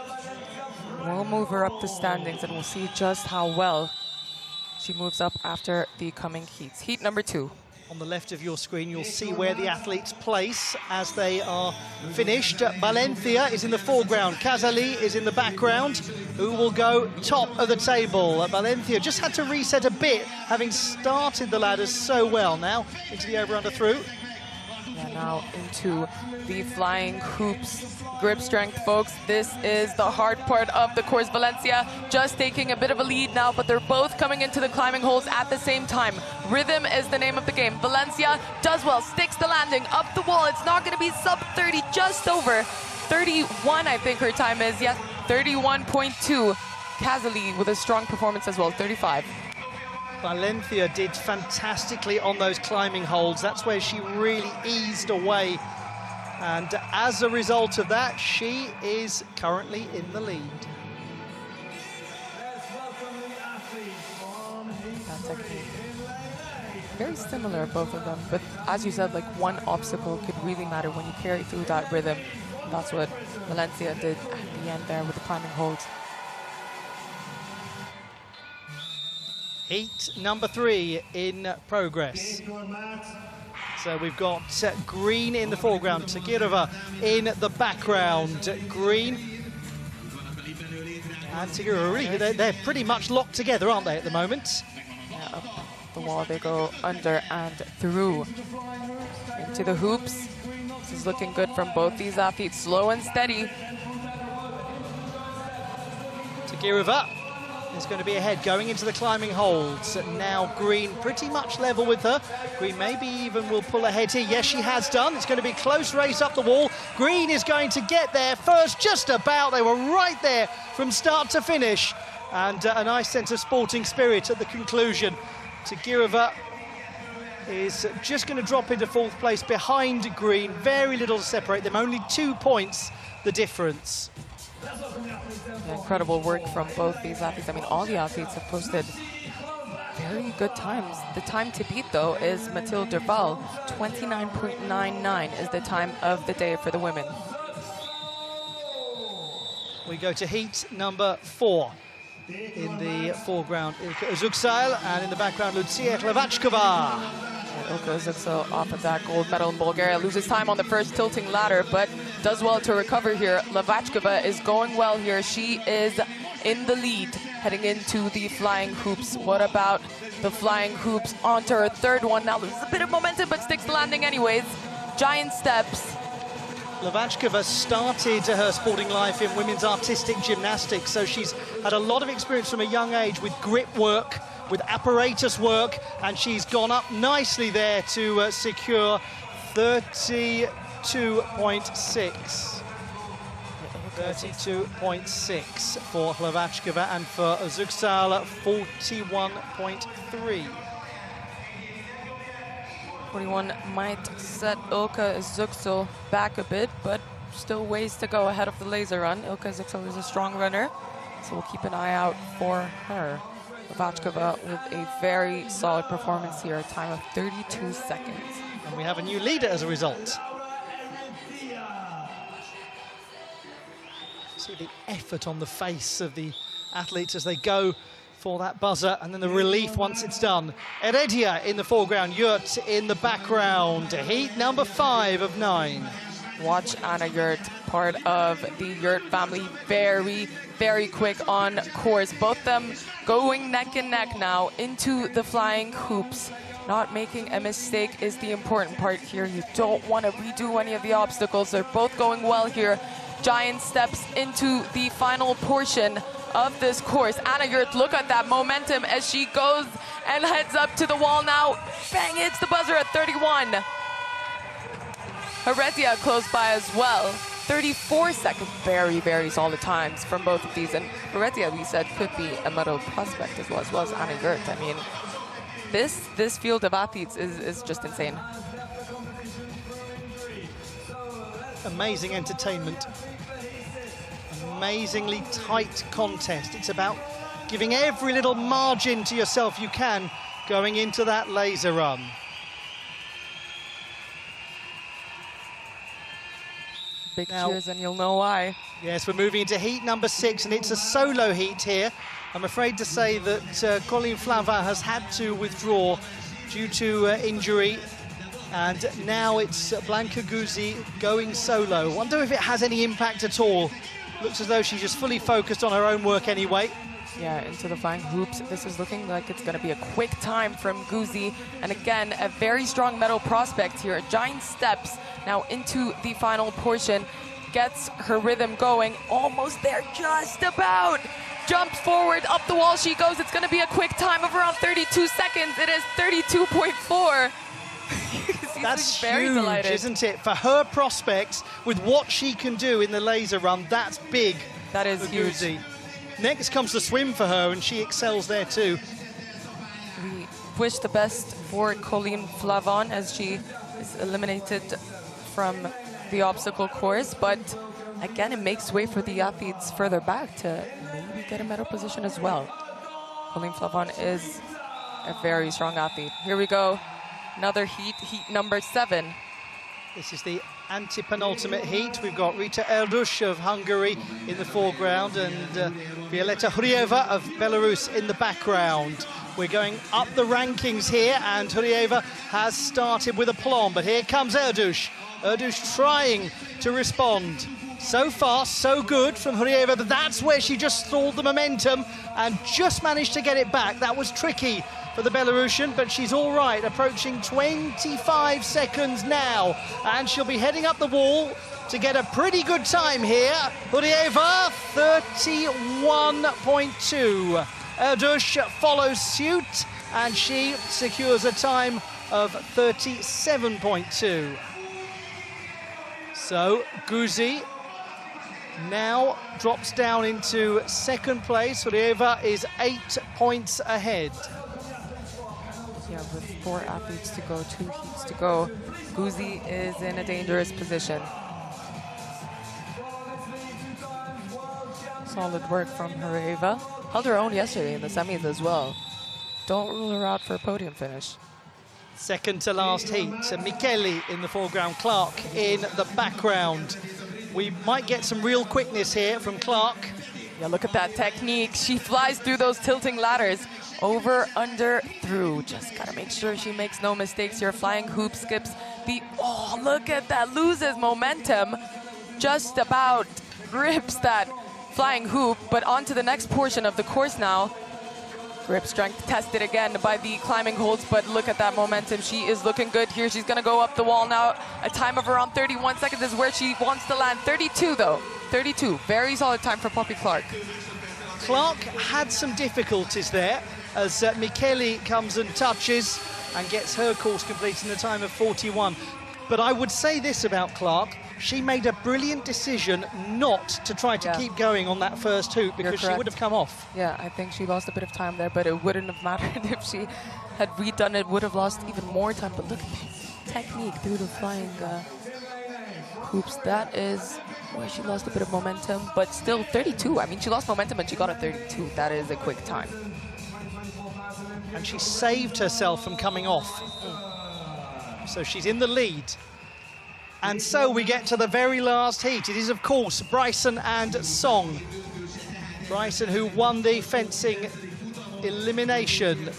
We'll move her up the standings, and we'll see just how well she moves up after the coming heats. Heat number 2. On the left of your screen, you'll see where the athletes place as they are finished. Valencia is in the foreground. Casali is in the background. Who will go top of the table? Valencia just had to reset a bit, having started the ladders so well. Now into the over-under through. Yeah, now into the flying hoops. Grip strength, folks. This is the hard part of the course. Valencia just taking a bit of a lead now, but they're both coming into the climbing holes at the same time. Rhythm is the name of the game. Valencia does well, sticks the landing, up the wall. It's not going to be sub 30, just over 31, I think her time is. Yes, 31.2. Casali with a strong performance as well, 35. Valencia did fantastically on those climbing holds. That's where she really eased away. And as a result of that, she is currently in the lead. That technique. Very similar, both of them. But as you said, like, one obstacle could really matter when you carry through that rhythm. That's what Valencia did at the end there with the climbing holds. Heat number 3 in progress. So we've got Green in the foreground, Tagirova in the background. Green and Tagirova, they're pretty much locked together, aren't they, at the moment? Yeah, up the wall they go, under and through. Into the hoops. This is looking good from both these athletes, slow and steady. Tagirova is going to be ahead going into the climbing holds. Now Green pretty much level with her. Green maybe even will pull ahead here. Yes, she has done. It's going to be a close race up the wall. Green is going to get there first, just about. They were right there from start to finish. And a nice sense of sporting spirit at the conclusion. Tagirova is just going to drop into fourth place behind green. Very little to separate them, only 2 points the difference. Yeah, incredible work from both these athletes. I mean, all the athletes have posted very good times. The time to beat, though, is Mathilde Derval. 29.99 is the time of the day for the women. We go to heat number 4. In the foreground, Ilka Uzuksail, and in the background, Lucia Hlevachkova. Ilka Uzuksail off of that gold medal in Bulgaria. Loses time on the first tilting ladder, but does well to recover here. Hlevachkova is going well here. She is in the lead heading into the flying hoops. What about the flying hoops? Onto her third one. Now loses a bit of momentum, but sticks the landing anyways. Giant steps. Hlevachkova started her sporting life in women's artistic gymnastics, so she's had a lot of experience from a young age with grip work, with apparatus work, and she's gone up nicely there to secure 32.6. 32.6 for Hlevachkova, and for Uzuksail 41.3. 41 might set Ilka Uzuksail back a bit, but still ways to go ahead of the laser run. Ilka Uzuksail is a strong runner, so we'll keep an eye out for her. Hlevachkova with a very solid performance here, a time of 32 seconds. And we have a new leader as a result. See the effort on the face of the athletes as they go for that buzzer, and then the relief once it's done. Heredia in the foreground, Yurt in the background. Heat number 5 of 9. Watch Anna Yurt, part of the Yurt family, very, very quick on course. Both them going neck and neck now into the flying hoops. Not making a mistake is the important part here. You don't want to redo any of the obstacles. They're both going well here. Giant steps into the final portion of this course. Anna Yurt, look at that momentum as she goes and heads up to the wall now. Bang, hits the buzzer at 31. Heredia close by as well. 34 seconds, very, very solid times from both of these. And Heredia, we said, could be a medal prospect as well as Anna Yurt. I mean, this field of athletes is just insane. Amazing entertainment. Amazingly tight contest. It's about giving every little margin to yourself you can going into that laser run. Big cheers, and you'll know why. Yes, we're moving into heat number 6, and it's a solo heat here. I'm afraid to say that Colleen Flavin has had to withdraw due to injury. And now it's Blanca Guzzi going solo. Wonder if it has any impact at all. Looks as though she's just fully focused on her own work anyway. Yeah, into the flying hoops. This is looking like it's going to be a quick time from Guzzi. And again, a very strong medal prospect here. Giant steps now into the final portion. Gets her rhythm going. Almost there, just about. Jumps forward, up the wall she goes. It's going to be a quick time of around 32 seconds. It is 32.4. That's very huge, delighted. Isn't it? For her prospects, with what she can do in the laser run, that's big. That is huge. Guzzi. Next comes the swim for her, and she excels there too. We wish the best for Colleen Flavin as she is eliminated from the obstacle course, but again, it makes way for the athletes further back to maybe get a medal position as well. Colleen Flavin is a very strong athlete. Here we go. Another heat, heat number 7. This is the anti-penultimate heat. We've got Rita Erdős of Hungary in the foreground and Violeta Hurieva of Belarus in the background. We're going up the rankings here, and Hurieva has started with aplomb, but here comes Erdős. Erdős trying to respond. So far, so good from Hurieva, but that's where she just stalled the momentum and just managed to get it back. That was tricky for the Belarusian, but she's all right, approaching 25 seconds now, and she'll be heading up the wall to get a pretty good time here. Hurieva, 31.2. Erdős follows suit, and she secures a time of 37.2. So Guzzi now drops down into second place. Hurieva is 8 points ahead. Yeah, with 4 athletes to go, 2 heats to go. Guzi is in a dangerous position. Solid work from Hereva. Held her own yesterday in the semis as well. Don't rule her out for a podium finish. Second to last heat. Michele in the foreground, Clark in the background. We might get some real quickness here from Clark. Yeah, look at that technique. She flies through those tilting ladders. Over, under, through. Just gotta make sure she makes no mistakes here. Flying hoop skips the... Oh, look at that. Loses momentum. Just about grips that flying hoop, but on to the next portion of the course now. Grip strength tested again by the climbing holds, but look at that momentum. She is looking good here. She's gonna go up the wall now. A time of around 31 seconds is where she wants to land. 32 though, 32. Very solid time for Poppy Clark. Clark had some difficulties there as Michele comes and touches and gets her course complete in a time of 41. But I would say this about Clark. She made a brilliant decision not to try to keep going on that first hoop because she would have come off. Yeah, I think she lost a bit of time there, but it wouldn't have mattered if she had redone it. Would have lost even more time. But look at the technique through the flying hoops. That is where she lost a bit of momentum, but still 32. I mean, she lost momentum and she got a 32. That is a quick time. And she saved herself from coming off. So she's in the lead. And so we get to the very last heat. It is, of course, Bryson and Song. Bryson, who won the fencing elimination,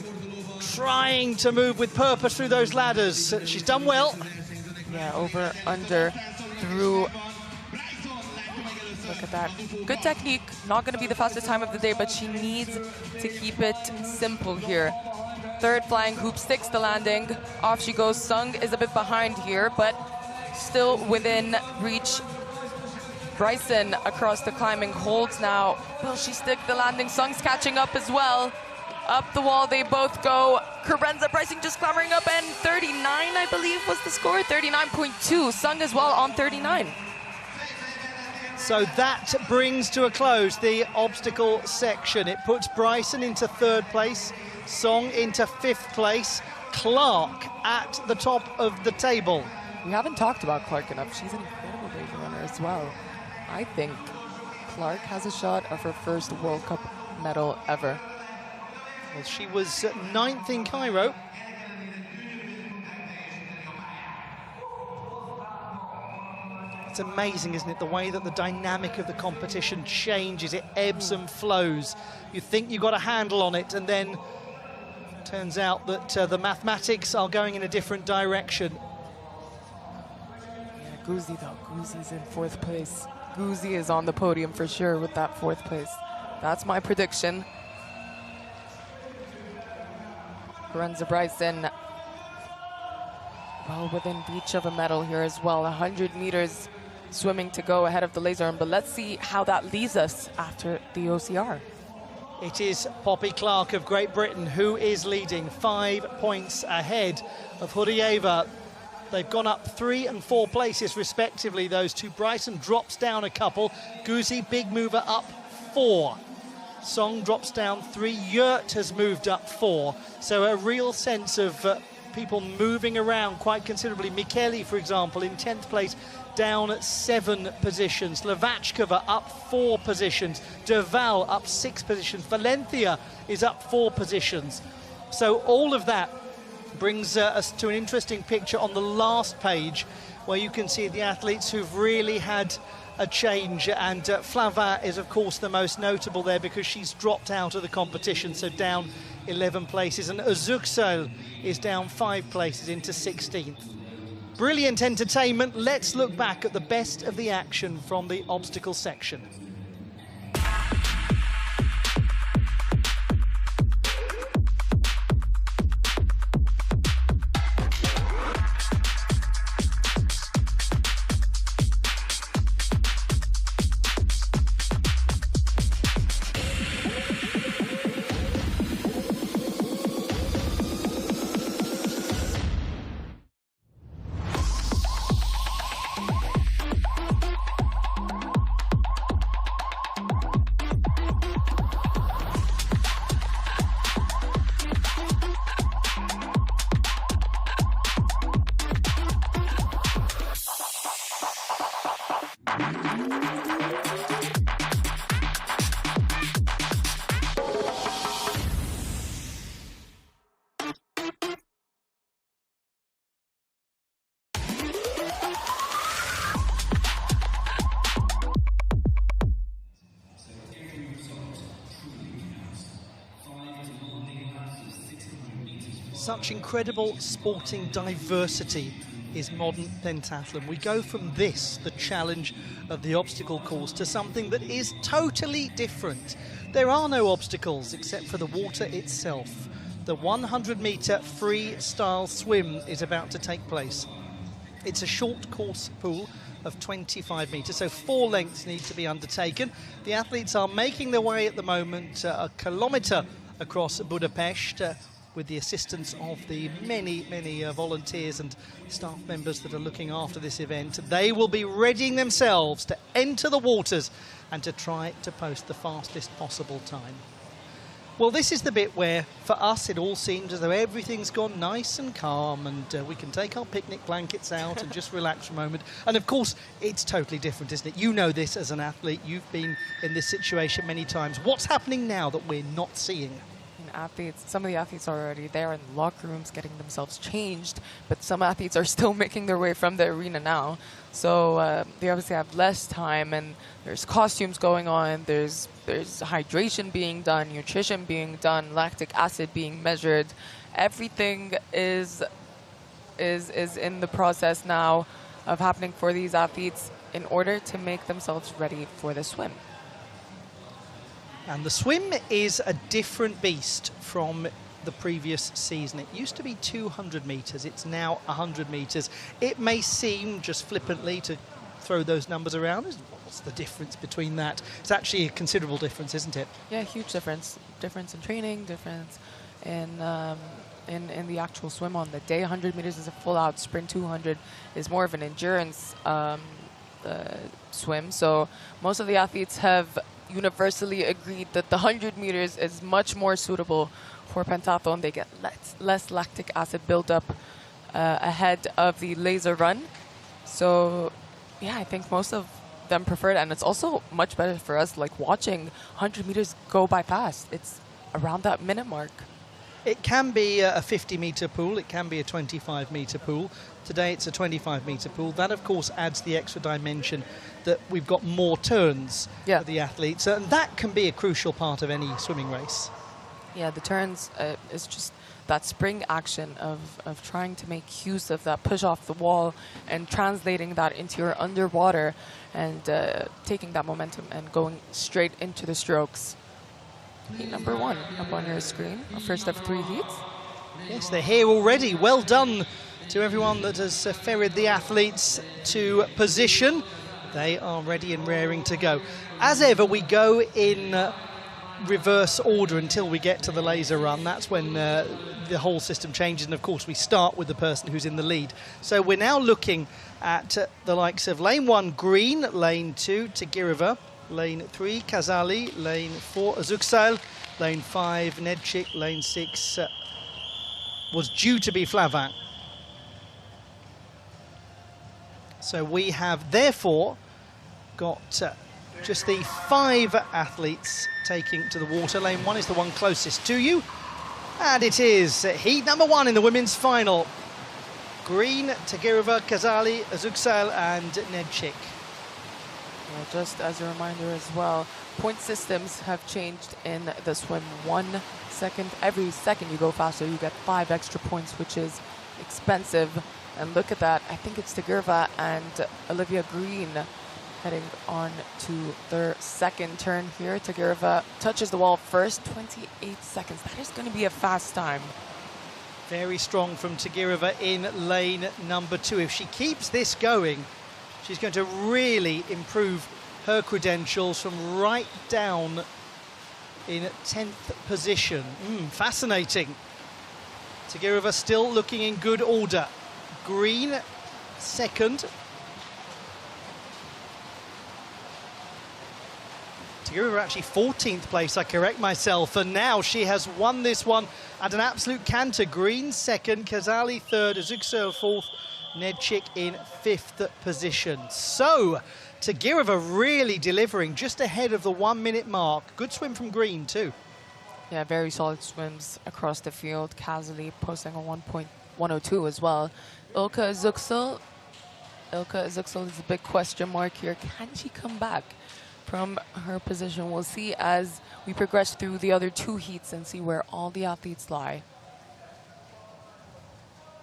trying to move with purpose through those ladders. She's done well. Yeah, over, under, through. Look at that. Good technique. Not going to be the fastest time of the day, but she needs to keep it simple here. Third flying hoop, sticks the landing. Off she goes. Sung is a bit behind here, but still within reach. Bryson across the climbing holds now. Will she stick the landing? Sung's catching up as well. Up the wall they both go. Carenza Bryson just clambering up, and 39 I believe was the score. 39.2. Sung as well on 39. So that brings to a close the obstacle section. It puts Bryson into third place, Song into fifth place, Clark at the top of the table. We haven't talked about Clark enough. She's an incredible baby runner as well. I think Clark has a shot of her first World Cup medal ever. Well, she was ninth in Cairo. It's amazing, isn't it, the way that the dynamic of the competition changes. It ebbs and flows. You think you've got a handle on it, and then turns out that the mathematics are going in a different direction. Yeah, Guzi though, Guzi's in fourth place. Guzi is on the podium for sure with that fourth place. That's my prediction. Carenza Bryson well within reach of a medal here as well. 100 meters swimming to go ahead of the laser arm, but let's see how that leaves us after the OCR. It is Poppy Clark of Great Britain who is leading, 5 points ahead of Hurieva. They've gone up 3 and 4 places respectively, those two. Bryson drops down a couple. Guzi, big mover, up 4. Song drops down 3. Yurt has moved up 4. So a real sense of people moving around quite considerably. Michele, for example, in 10th place, down 7 positions. Levachkova up 4 positions. Derval up 6 positions. Valencia is up 4 positions. So all of that brings us to an interesting picture on the last page, where you can see the athletes who've really had a change, and Flavin is of course the most notable there because she's dropped out of the competition, so down 11 places, and Özüksel is down 5 places into 16th. Brilliant entertainment. Let's look back at the best of the action from the obstacle section. such incredible sporting diversity is modern pentathlon. We go from this, the challenge of the obstacle course, to something that is totally different. There are no obstacles except for the water itself. The 100-metre freestyle swim is about to take place. It's a short course pool of 25 metres, so 4 lengths need to be undertaken. The athletes are making their way at the moment a kilometre across Budapest with the assistance of the many volunteers and staff members that are looking after this event. They will be readying themselves to enter the waters and to try to post the fastest possible time. Well, this is the bit where, for us, it all seems as though everything's gone nice and calm and we can take our picnic blankets out and just relax for a moment. And, of course, it's totally different, isn't it? You know this as an athlete. You've been in this situation many times. What's happening now that we're not seeing? Some of the athletes are already there in the locker rooms getting themselves changed, but some athletes are still making their way from the arena now. So they obviously have less time, and there's costumes going on, there's hydration being done, nutrition being done, lactic acid being measured. Everything is in the process now of happening for these athletes in order to make themselves ready for the swim. And the swim is a different beast from the previous season. It used to be 200 metres, it's now 100 metres. It may seem, just flippantly to throw those numbers around, what's the difference between that? It's actually a considerable difference, isn't it? Yeah, huge difference. Difference in training, difference in the actual swim on the day. 100 metres is a full-out sprint, 200 is more of an endurance swim. So most of the athletes have universally agreed that the 100 meters is much more suitable for pentathlon. They get less lactic acid buildup ahead of the laser run. So yeah, I think most of them prefer it, and it's also much better for us, like watching 100 meters go by fast. It's around that minute mark. It can be a 50-metre pool, it can be a 25-metre pool. Today it's a 25-metre pool. That, of course, adds the extra dimension that we've got more turns for the athletes, and that can be a crucial part of any swimming race. Yeah, the turns is just that spring action of trying to make use of that push off the wall and translating that into your underwater and taking that momentum and going straight into the strokes. Heat number 1 up on your screen, our first of 3 heats. Yes, they're here already. Well done to everyone that has ferried the athletes to position. They are ready and raring to go. As ever, we go in reverse order until we get to the laser run. That's when the whole system changes, and of course we start with the person who's in the lead. So we're now looking at the likes of lane 1 Green, lane 2 Tagirova, lane 3 Kazali, lane 4 Azuksal, lane 5 Nedchik, lane 6 was due to be Flavin. So we have therefore got just the 5 athletes taking to the water. Lane 1 is the one closest to you, and it is heat number 1 in the women's final. Green, Tagirova, Kazali, Azuksal and Nedchik. Well, just as a reminder as well, point systems have changed in the swim. 1 second, every second you go faster, you get 5 extra points, which is expensive. And look at that, I think it's Tagirova and Olivia Green heading on to their second turn here. Tagirova touches the wall first, 28 seconds. That is going to be a fast time. Very strong from Tagirova in lane number 2. If she keeps this going, she's going to really improve her credentials from right down in 10th position. Fascinating. Tagirova still looking in good order. Green, second. Tagirova actually 14th place, I correct myself, and now she has won this one at an absolute canter. Green second, Kazali third, Azuksal fourth, Nedchik in 5th position. So, Tagirova really delivering just ahead of the 1 minute mark. Good swim from Green too. Yeah, very solid swims across the field. Kazali posting a 1.102 as well. Ilka Azuksal is a big question mark here. Can she come back from her position? We'll see as we progress through the other 2 heats and see where all the athletes lie.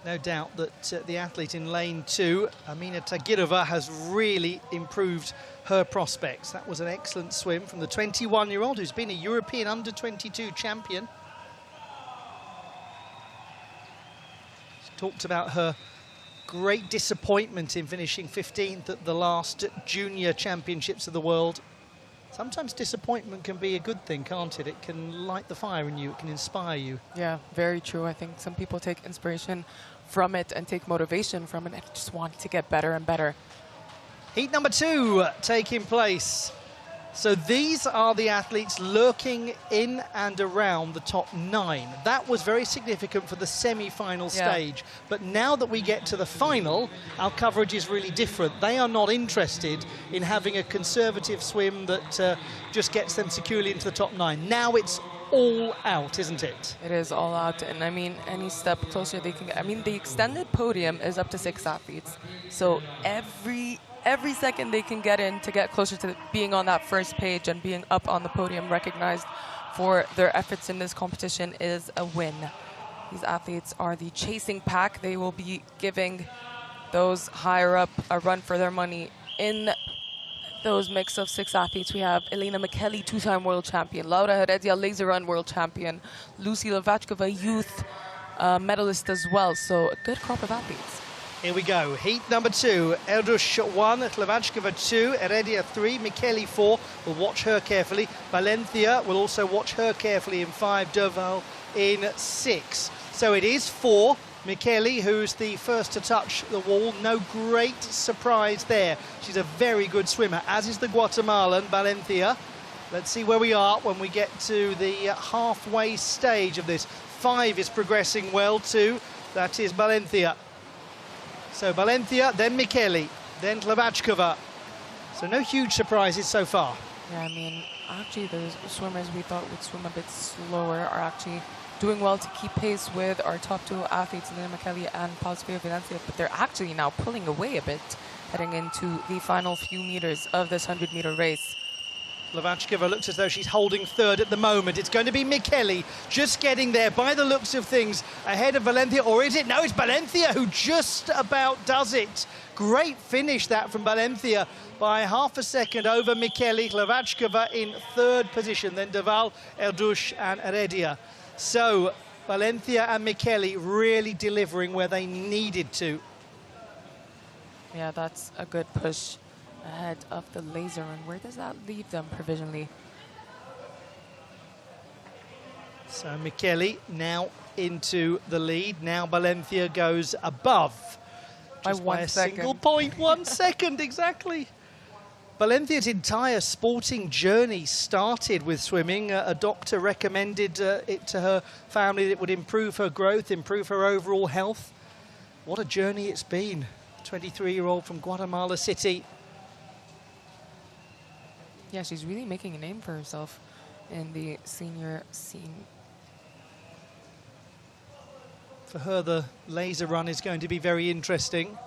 No doubt that the athlete in lane 2, Amina Tagirova, has really improved her prospects. That was an excellent swim from the 21-year-old who's been a European under-22 champion. She talked about her great disappointment in finishing 15th at the last junior championships of the world. Sometimes disappointment can be a good thing, can't it? It can light the fire in you, it can inspire you. Yeah, very true. I think some people take inspiration from it and take motivation from it and just want to get better and better. Heat number 2 taking place. So these are the athletes lurking in and around the top 9. That was very significant for the semi-final stage. But now that we get to the final, our coverage is really different. They are not interested in having a conservative swim that just gets them securely into the top 9. Now it's all out, isn't it? It is all out, and I mean, any step closer they can get. I mean, the extended podium is up to 6 athletes. So every second they can get in to get closer to being on that first page and being up on the podium, recognized for their efforts in this competition, is a win. These athletes are the chasing pack. They will be giving those higher up a run for their money. In those mix of 6 athletes, we have Elena Micheli, 2-time world champion, Laura Heredia, laser run world champion, Lucy Levachkova, youth medalist as well. So a good crop of athletes. Here we go, heat number 2, Erdush 1, Hlavačkova 2, Heredia 3, Micheli 4, we'll watch her carefully, Valencia will also watch her carefully in 5, Derval in 6. So it is 4, Micheli, who's the first to touch the wall, no great surprise there. She's a very good swimmer, as is the Guatemalan, Valencia. Let's see where we are when we get to the halfway stage of this. 5 is progressing well too, that is Valencia. So Valencia, then Micheli, then Hlavačkova. So no huge surprises so far. Yeah, I mean, actually the swimmers we thought would swim a bit slower are actually doing well to keep pace with our top 2 athletes, Elena Micheli and Palsfia Valencia, but they're actually now pulling away a bit heading into the final few meters of this 100-meter race. Hlavačkova looks as though she's holding 3rd at the moment. It's going to be Micheli just getting there by the looks of things ahead of Valencia, or is it? No, it's Valencia who just about does it. Great finish that from Valencia by half a second over Micheli. Hlavačkova in 3rd position, then Derval, Erdush and Heredia. So Valencia and Micheli really delivering where they needed to. Yeah, that's a good push ahead of the laser run. Where does that leave them provisionally? So Micheli now into the lead. Now Valencia goes above. Just by a single point, 1 second, exactly. Valencia's entire sporting journey started with swimming. A doctor recommended it to her family that it would improve her growth, improve her overall health. What a journey it's been. 23-year-old from Guatemala City. Yeah, she's really making a name for herself in the senior scene. For her, the laser run is going to be very interesting.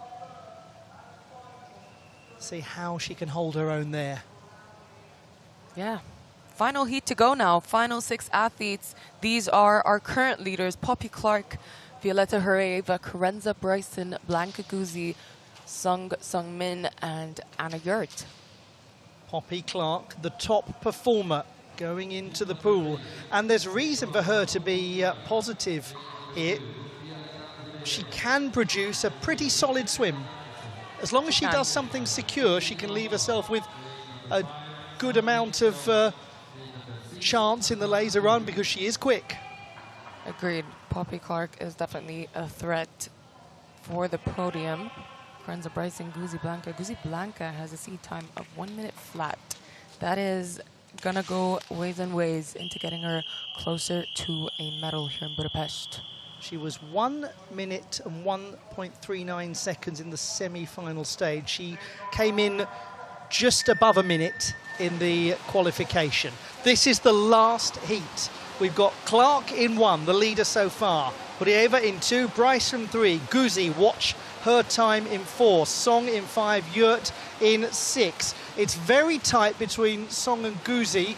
See how she can hold her own there. Yeah. Final heat to go now. Final 6 athletes. These are our current leaders: Poppy Clark, Violetta Herrera, Karenza Bryson, Blanca Guzzi, Sung Min, and Anna Yurt. Poppy Clark, the top performer going into the pool. And there's reason for her to be positive here. She can produce a pretty solid swim. As long as she does something secure, she can leave herself with a good amount of chance in the laser run because she is quick. Agreed. Poppy Clark is definitely a threat for the podium. Karenza Bryson, Guzzi Blanca. Guzzi Blanca has a seed time of 1 minute flat. That is gonna go ways and ways into getting her closer to a medal here in Budapest. She was 1 minute and 1.39 seconds in the semi-final stage. She came in just above a minute in the qualification. This is the last heat. We've got Clark in 1, the leader so far. Hurieva in 2, Bryson 3, Guzzi, watch her time in 4, Song in 5, Yurt in 6. It's very tight between Song and Guzzi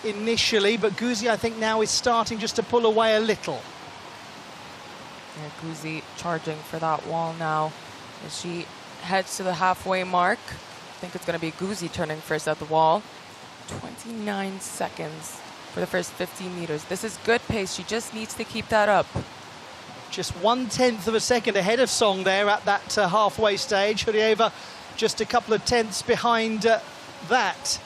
initially, but Guzzi I think now is starting just to pull away a little. Yeah, Guzzi charging for that wall now as she heads to the halfway mark. I think it's going to be Guzzi turning first at the wall. 29 seconds for the first 15 meters. This is good pace. She just needs to keep that up. Just 1/10 of a second ahead of Song there at that halfway stage. Hurieva just a couple of tenths behind that.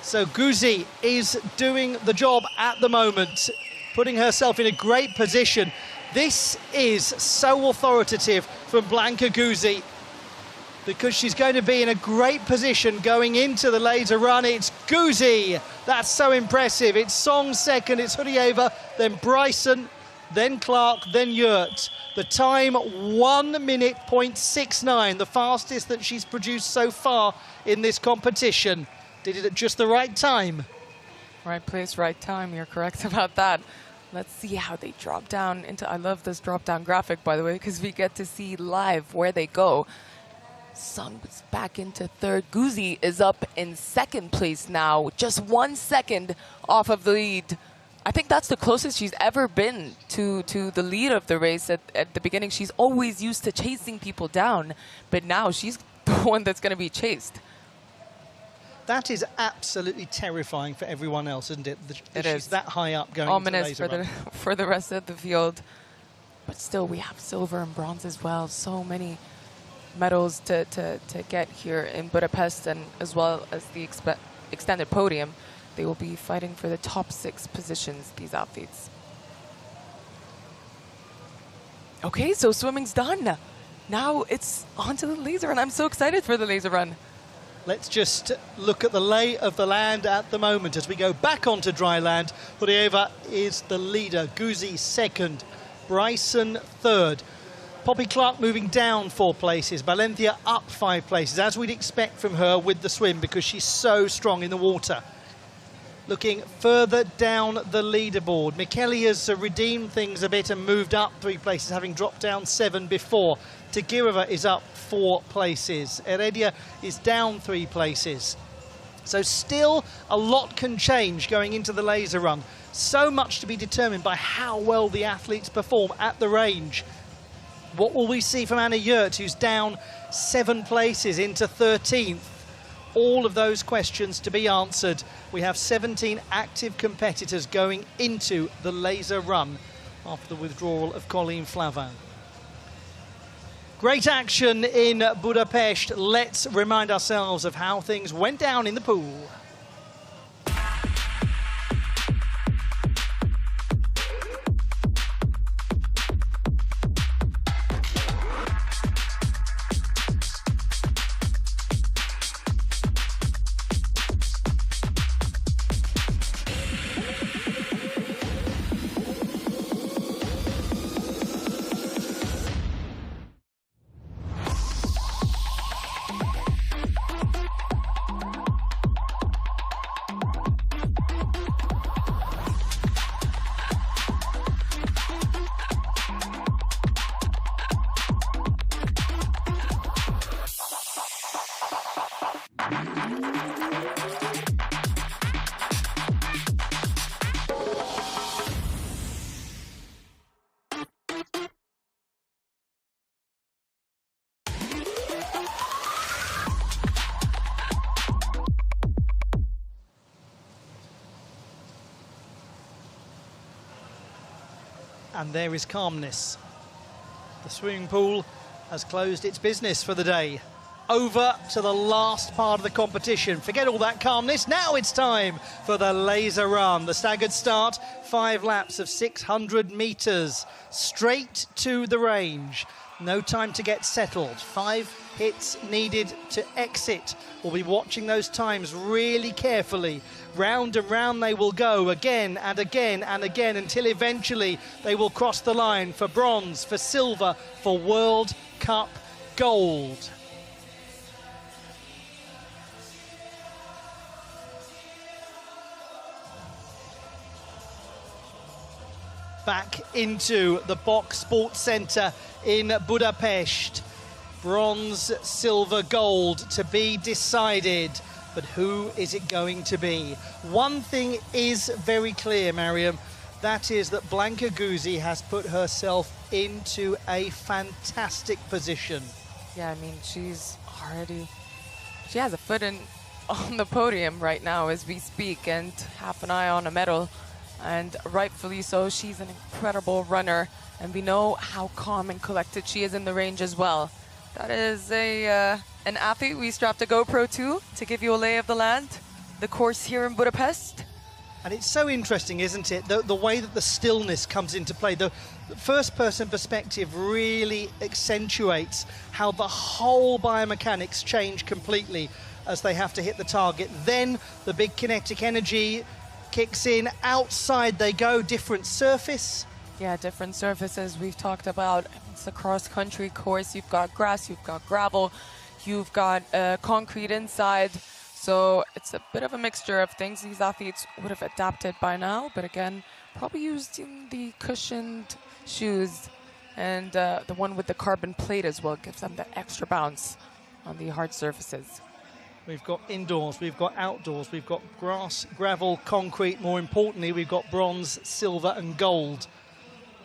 So Guzzi is doing the job at the moment, putting herself in a great position. This is so authoritative from Blanka Guzzi, because she's going to be in a great position going into the laser run. It's Guzzi. That's so impressive. It's Song second, it's Hurieva, then Bryson, then Clark, then Yurt. The time, 1:69, the fastest that she's produced so far in this competition. Did it at just the right time. Right place, right time. You're correct about that. Let's see how they drop down into... I love this drop-down graphic, by the way, because we get to see live where they go. Sung is back into third. Guzzi is up in second place now, just 1 second off of the lead. I think that's the closest she's ever been to the lead of the race at the beginning. She's always used to chasing people down, but now she's the one that's going to be chased. That is absolutely terrifying for everyone else, isn't it? It she's is that high up going ominous into the laser run. for the rest of the field. But still, we have silver and bronze as well. So many medals to get here in Budapest, and as well as the extended podium. They will be fighting for the top 6 positions, these athletes. Okay, so swimming's done. Now it's on to the laser run. I'm so excited for the laser run. Let's just look at the lay of the land at the moment as we go back onto dry land. Hurieva is the leader, Guzzi second, Bryson third. Poppy Clark moving down 4 places, Valencia up 5 places, as we'd expect from her with the swim, because she's so strong in the water. Looking further down the leaderboard, Michele has redeemed things a bit and moved up 3 places, having dropped down 7 before. Tagirova is up 4 places. Heredia is down 3 places. So still a lot can change going into the laser run. So much to be determined by how well the athletes perform at the range. What will we see from Anna Yurt, who's down 7 places into 13th? All of those questions to be answered. We have 17 active competitors going into the laser run after the withdrawal of Colleen Flavin. Great action in Budapest. Let's remind ourselves of how things went down in the pool. And there is calmness. The swimming pool has closed its business for the day. Over to the last part of the competition. Forget all that calmness. Now it's time for the laser run. The staggered start, 5 laps of 600 meters. Straight to the range. No time to get settled. 5 hits needed to exit. We'll be watching those times really carefully. Round and round they will go again and again and again until eventually they will cross the line for bronze, for silver, for World Cup gold. Back into the Box Sports Centre in Budapest. Bronze, silver, gold to be decided. But who is it going to be? One thing is very clear, Mariam. that is that Blanka Guzzi has put herself into a fantastic position. Yeah, I mean, she has a foot on the podium right now as we speak, and half an eye on a medal, and rightfully so. She's an incredible runner, and we know how calm and collected she is in the range as well. That is an athlete we strapped a GoPro to give you a lay of the land, the course here in Budapest. And it's so interesting, isn't it? The way that the stillness comes into play. The first-person perspective really accentuates how the whole biomechanics change completely as they have to hit the target. Then the big kinetic energy kicks in. Outside they go, different surface. Yeah, different surfaces we've talked about. It's a cross-country course. You've got grass, you've got gravel, you've got concrete inside. So it's a bit of a mixture of things. These athletes would have adapted by now, but again, probably using the cushioned shoes, and the one with the carbon plate as well gives them the extra bounce on the hard surfaces. We've got indoors, we've got outdoors, we've got grass, gravel, concrete. More importantly, we've got bronze, silver and gold.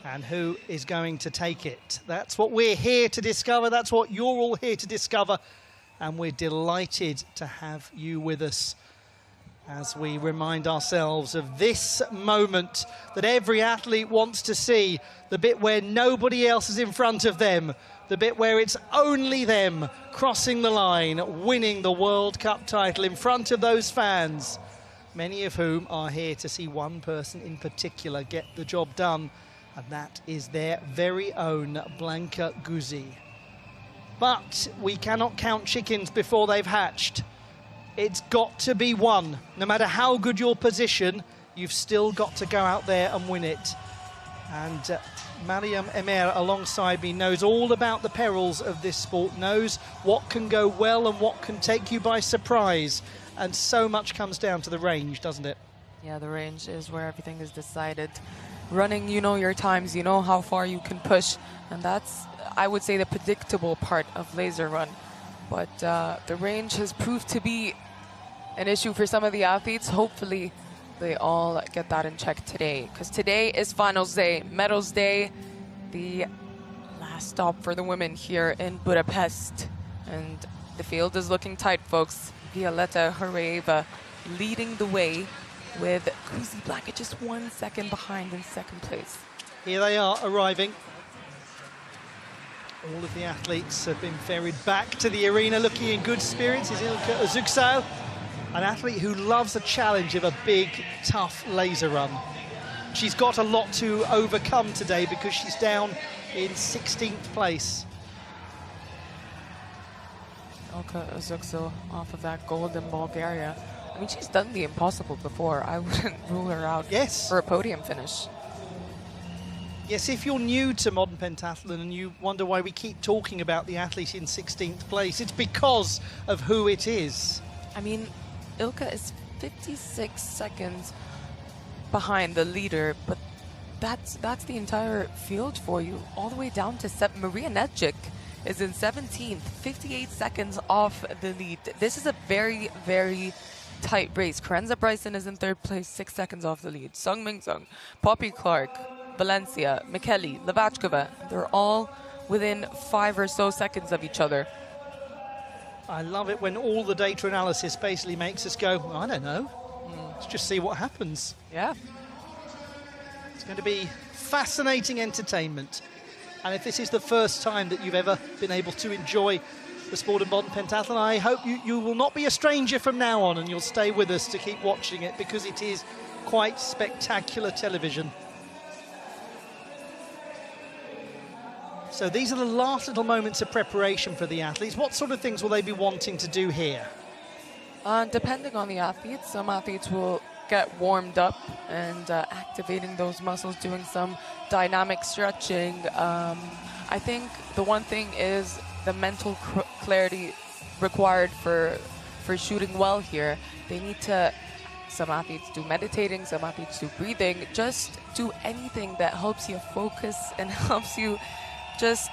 And who is going to take it? That's what we're here to discover. That's what you're all here to discover. And we're delighted to have you with us as we remind ourselves of this moment that every athlete wants to see, the bit where nobody else is in front of them, the bit where it's only them crossing the line, winning the World Cup title in front of those fans, many of whom are here to see one person in particular get the job done, and that is their very own Blanka Guzzi. But we cannot count chickens before they've hatched. It's got to be won. No matter how good your position, you've still got to go out there and win it. And Mariam Emer alongside me knows all about the perils of this sport, knows what can go well and what can take you by surprise. And so much comes down to the range, doesn't it? Yeah, the range is where everything is decided. Running, you know your times, you know how far you can push, and that's, I would say, the predictable part of laser run. But the range has proved to be an issue for some of the athletes. Hopefully they all get that in check today, because today is finals day, medals day, the last stop for the women here in Budapest. And the field is looking tight, folks. Violeta Herrera leading the way, with Guzzi Blanka just 1 second behind in second place. Here they are arriving. All of the athletes have been ferried back to the arena looking in good spirits. Is Ilka Özüksel, an athlete who loves the challenge of a big, tough laser run. She's got a lot to overcome today because she's down in 16th place. Ilka Özüksel off of that gold in Bulgaria. I mean, she's done the impossible before. I wouldn't rule her out for a podium finish. Yes, if you're new to modern pentathlon and you wonder why we keep talking about the athlete in 16th place, it's because of who it is. I mean, Ilka is 56 seconds behind the leader, but that's the entire field for you, all the way down to Maria Nedjic is in 17th, 58 seconds off the lead. This is a very, very tight race. Karenza Bryson is in third place, 6 seconds off the lead. Sung Ming Sung, Poppy Clark, Valencia, Micheli, Levachkova, they're all within 5 or so seconds of each other. I love it when all the data analysis basically makes us go, I don't know, let's just see what happens. Yeah. It's going to be fascinating entertainment. And if this is the first time that you've ever been able to enjoy the sport of modern pentathlon, I hope you will not be a stranger from now on, and you'll stay with us to keep watching it, because it is quite spectacular television. So these are the last little moments of preparation for the athletes. What sort of things will they be wanting to do here? Depending on the athletes, some athletes will get warmed up and activating those muscles, doing some dynamic stretching. I think the one thing is the mental clarity required for shooting well here. They need to, some athletes do meditating, some athletes do breathing, just do anything that helps you focus and helps you just,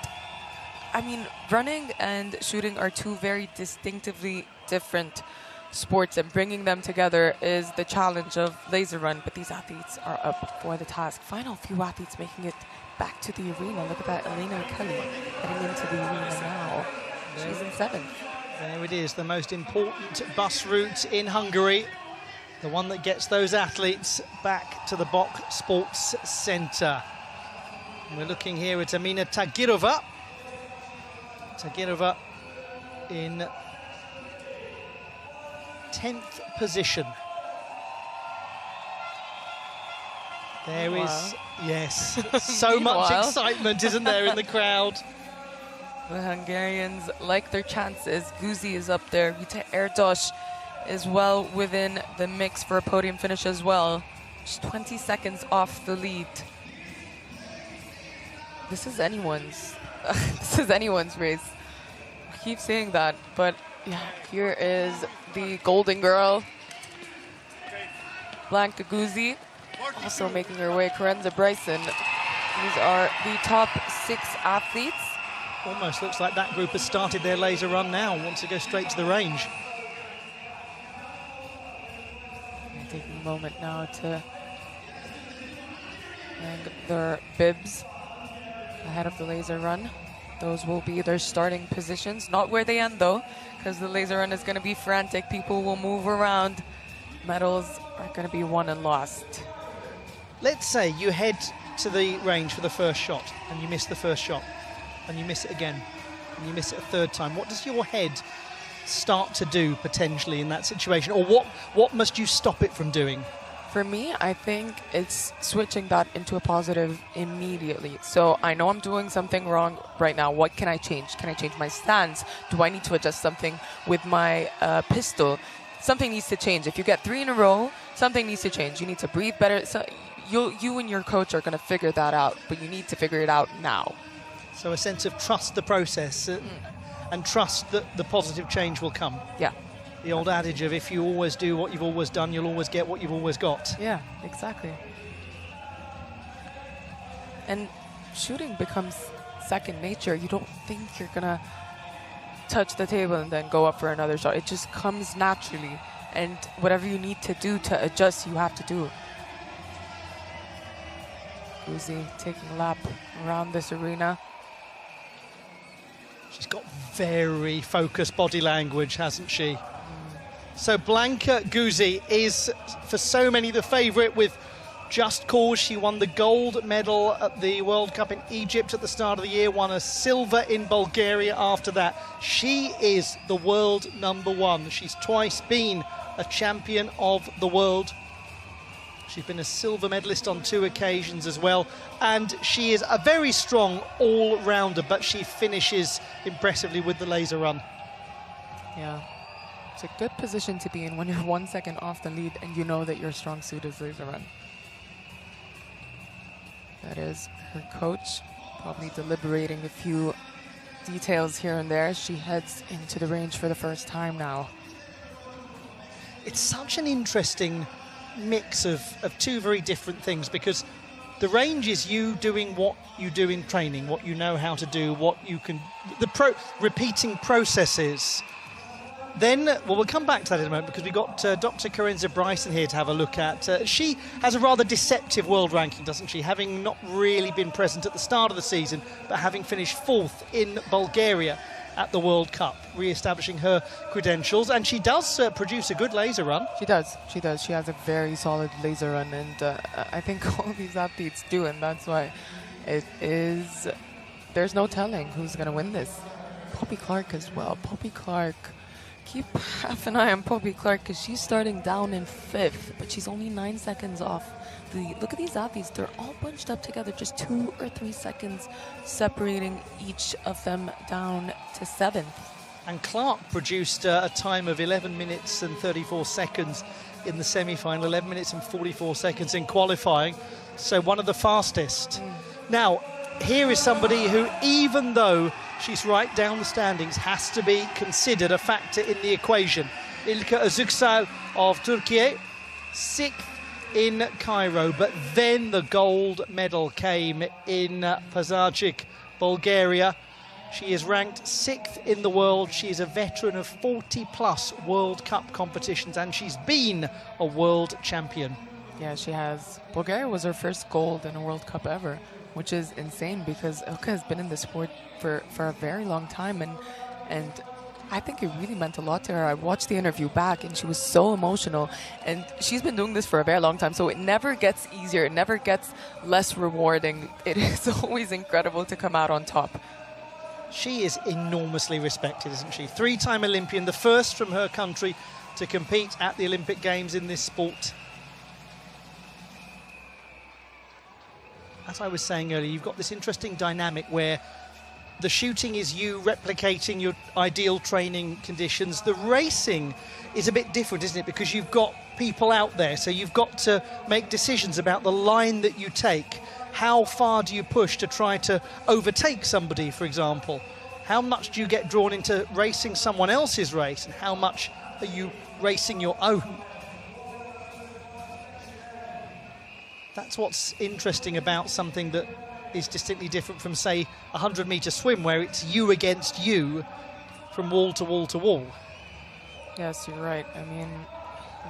I mean, running and shooting are two very distinctively different sports and bringing them together is the challenge of laser run. But these athletes are up for the task. Final few athletes making it back to the arena. Look at that, Elena Kelly heading into the arena now. She's in 7th. There it is, the most important bus route in Hungary. The one that gets those athletes back to the Bok Sports Centre. We're looking here at Amina Tagirova. Tagirova in 10th position. There is, yes, so much excitement, isn't there, in the crowd? The Hungarians like their chances. Guzi is up there. Rita Erdos is well within the mix for a podium finish as well. Just 20 seconds off the lead. This is anyone's. This is anyone's race. I keep saying that, but yeah, here is the golden girl, Blanka Guzi, also making her way. Karenza Bryson. These are the top 6 athletes. Almost looks like that group has started their laser run now, wants to go straight to the range. Taking a moment now to hang their bibs ahead of the laser run. Those will be their starting positions. Not where they end though, because the laser run is going to be frantic. People will move around. Medals are going to be won and lost. Let's say you head to the range for the first shot and you miss the first shot and you miss it again and you miss it a third time. What does your head start to do potentially in that situation, or what must you stop it from doing? For me, I think it's switching that into a positive immediately. So I know I'm doing something wrong right now. What can I change? Can I change my stance? Do I need to adjust something with my pistol? Something needs to change. If you get 3 in a row, something needs to change. You need to breathe better. So you and your coach are going to figure that out, but you need to figure it out now. So a sense of trust the process and trust that the positive change will come. Yeah. The old adage of if you always do what you've always done, you'll always get what you've always got. Yeah, exactly. And shooting becomes second nature. You don't think you're going to touch the table and then go up for another shot. It just comes naturally. And whatever you need to do to adjust, you have to do. Guzi taking a lap around this arena. She's got very focused body language, hasn't she? So Blanka Guzi is, for so many, the favourite with just cause. She won the gold medal at the World Cup in Egypt at the start of the year, won a silver in Bulgaria after that. She is the world #1. She's twice been a champion of the world. She's been a silver medalist on 2 occasions as well. And she is a very strong all-rounder, but she finishes impressively with the laser run. Yeah. It's a good position to be in when you're 1 second off the lead and you know that your strong suit is laser run. That is her coach, probably deliberating a few details here and there. She heads into the range for the first time now. It's such an interesting mix of 2 very different things, because the range is you doing what you do in training, what you know how to do, what you can, repeating processes. Then, well, we'll come back to that in a moment, because we've got Dr. Karenza Bryson here to have a look at. She has a rather deceptive world ranking, doesn't she? Having not really been present at the start of the season, but having finished 4th in Bulgaria at the World Cup, re-establishing her credentials. And she does produce a good laser run. She does. She does. She has a very solid laser run, and I think all these athletes do, and that's why it is... There's no telling who's going to win this. Poppy Clark as well. Poppy Clark... Keep half an eye on Poppy Clark, because she's starting down in 5th, but she's only 9 seconds off. Look at these athletes. They're all bunched up together, just 2 or 3 seconds separating each of them down to 7th. And Clark produced a time of 11 minutes and 34 seconds in the semi-final, 11 minutes and 44 seconds in qualifying. So one of the fastest. Now, here is somebody who, even though she's right down the standings, has to be considered a factor in the equation. Ilka Özüksel of Turkey, 6th in Cairo, but then the gold medal came in Pazarcik, Bulgaria. She is ranked 6th in the world. She is a veteran of 40-plus World Cup competitions, and she's been a world champion. Yeah, she has. Bulgaria was her first gold in a World Cup ever, which is insane because Ilka has been in the sport for a very long time, and I think it really meant a lot to her. I watched the interview back and she was so emotional, and she's been doing this for a very long time, so it never gets easier, it never gets less rewarding. It is always incredible to come out on top. She is enormously respected, isn't she? 3-time Olympian, the first from her country to compete at the Olympic Games in this sport. As I was saying earlier, you've got this interesting dynamic where the shooting is you replicating your ideal training conditions. The racing is a bit different, isn't it? Because you've got people out there, so you've got to make decisions about the line that you take. How far do you push to try to overtake somebody, for example? How much do you get drawn into racing someone else's race, and how much are you racing your own? That's what's interesting about something that is distinctly different from, say, a 100-metre swim, where it's you against you from wall to wall to wall. Yes, you're right. I mean,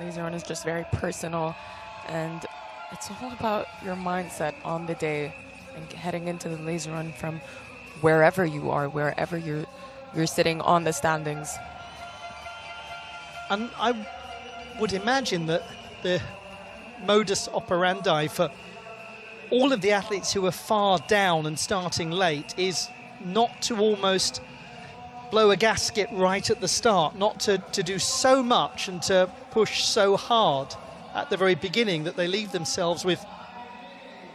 laser run is just very personal, and it's all about your mindset on the day and heading into the laser run from wherever you are, wherever you're sitting on the standings. And I would imagine that the modus operandi for all of the athletes who are far down and starting late is not to almost blow a gasket right at the start, not to do so much and to push so hard at the very beginning that they leave themselves with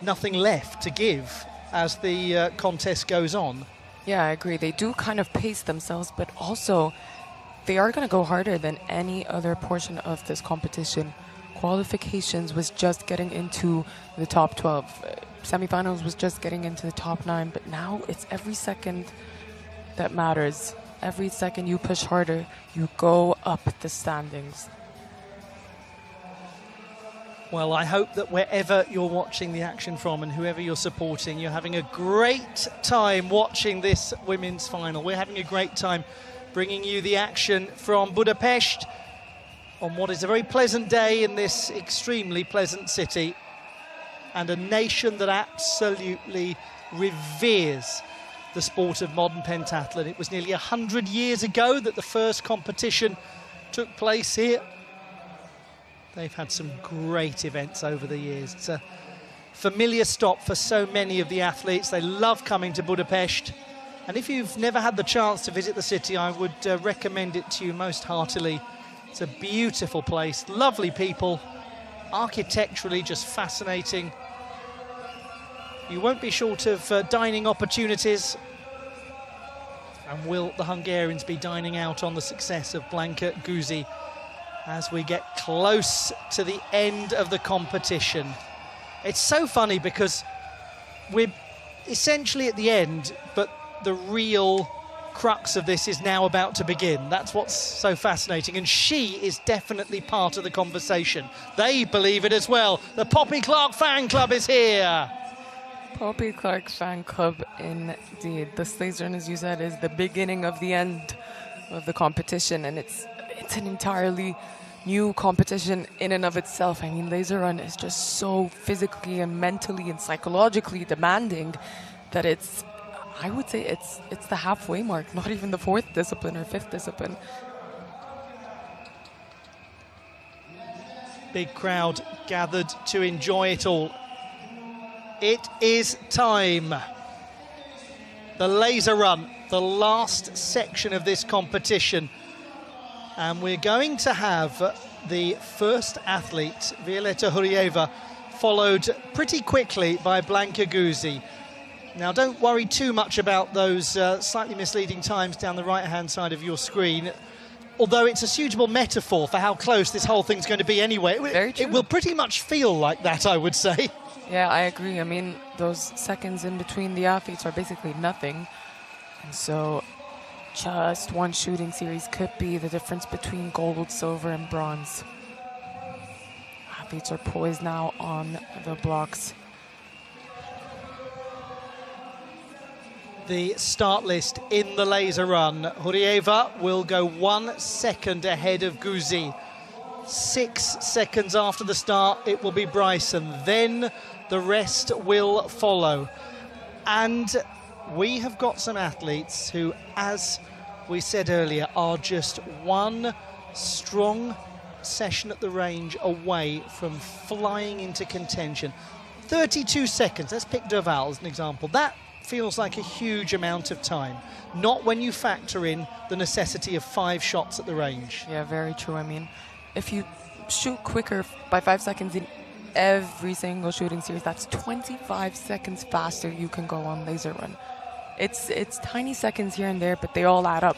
nothing left to give as the contest goes on. Yeah, I agree. They do kind of pace themselves, but also they are going to go harder than any other portion of this competition. Qualifications was just getting into the top 12. Semifinals was just getting into the top 9, but now it's every second that matters. Every second you push harder, you go up the standings. Well, I hope that wherever you're watching the action from and whoever you're supporting, you're having a great time watching this women's final. We're having a great time bringing you the action from Budapest on what is a very pleasant day in this extremely pleasant city, and a nation that absolutely reveres the sport of modern pentathlon. It was nearly 100 years ago that the first competition took place here. They've had some great events over the years. It's a familiar stop for so many of the athletes. They love coming to Budapest. And if you've never had the chance to visit the city, I would recommend it to you most heartily. It's a beautiful place, lovely people, architecturally just fascinating. You won't be short of dining opportunities. And will the Hungarians be dining out on the success of Blanka Guzi as we get close to the end of the competition? It's so funny because we're essentially at the end, but the real crux of this is now about to begin. That's what's so fascinating, and she is definitely part of the conversation. They believe it as well. The Poppy Clark fan club is here. Poppy Clark fan club, indeed. This laser run, as you said, is the beginning of the end of the competition, and it's an entirely new competition in and of itself. I mean, laser run is just so physically and mentally and psychologically demanding that it's, I would say it's the halfway mark, not even the fourth discipline or fifth discipline. Big crowd gathered to enjoy it all. It is time. The laser run, the last section of this competition. And we're going to have the first athlete, Violeta Hurieva, followed pretty quickly by Blanka Guzi. Now, don't worry too much about those slightly misleading times down the right-hand side of your screen, although it's a suitable metaphor for how close this whole thing's going to be anyway. Very true. It will pretty much feel like that, I would say. Yeah, I agree. I mean, those seconds in between the athletes are basically nothing. And so just one shooting series could be the difference between gold, silver, and bronze. Athletes are poised now on the blocks. the start list in the laser run. Hurieva will go 1 second ahead of Guzi. 6 seconds after the start, it will be Bryson. Then the rest will follow. And we have got some athletes who, as we said earlier, are just one strong session at the range away from flying into contention. 32 seconds, let's pick Duval as an example. That feels like a huge amount of time. Not when you factor in the necessity of 5 shots at the range. Yeah, very true. I mean, if you shoot quicker by 5 seconds in every single shooting series, that's 25 seconds faster you can go on laser run. It's tiny seconds here and there, but they all add up.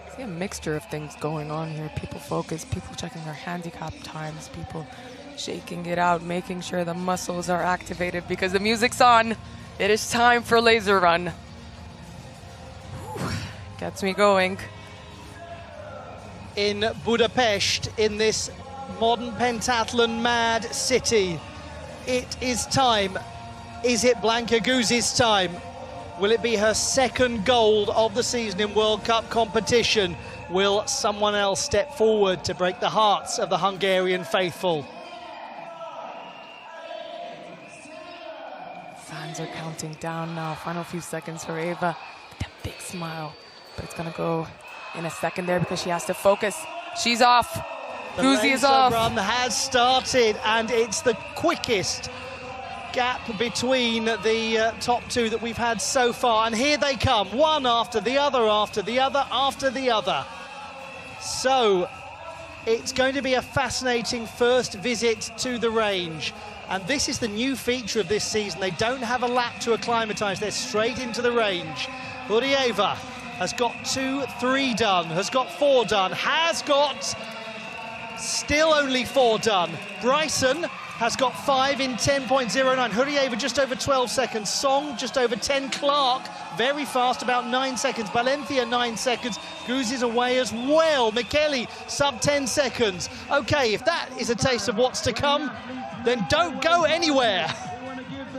I see a mixture of things going on here. People focus, people checking their handicap times, people shaking it out, making sure the muscles are activated because the music's on. It is time for laser run. Whew, gets me going. In Budapest, in this modern pentathlon mad city, it is time. Is it Blanka Guzi's time? Will it be her second gold of the season in World Cup competition? Will someone else step forward to break the hearts of the Hungarian faithful? Fans are counting down now. Final few seconds for Eva. With a big smile. But it's going to go in a second there because she has to focus. She's off. Guzi is off. The run has started, and it's the quickest gap between the top two that we've had so far. And here they come, one after the other, after the other, after the other. So it's going to be a fascinating first visit to the range. And this is the new feature of this season. They don't have a lap to acclimatise. They're straight into the range. Hurieva has got 2, 3 done, has got 4 done, has got still only 4 done. Bryson has got 5 in 10.09. Hurieva just over 12 seconds. Song just over 10. Clark very fast, about 9 seconds. Valencia 9 seconds. Guzi's away as well. Michele sub 10 seconds. Okay, if that is a taste of what's to come, then don't go anywhere.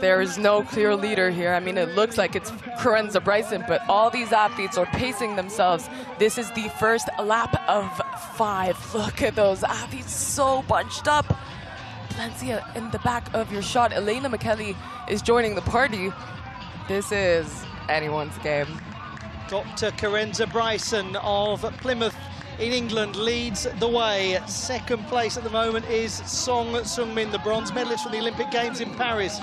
There is no clear leader here. I mean, it looks like it's Carenza Bryson, but all these athletes are pacing themselves. This is the first lap of 5. Look at those athletes so bunched up. Valencia in the back of your shot. Elena Michele is joining the party. This is anyone's game. Dr. Carenza Bryson of Plymouth in England leads the way. Second place at the moment is Song Sung-min, the bronze medalist from the Olympic Games in Paris.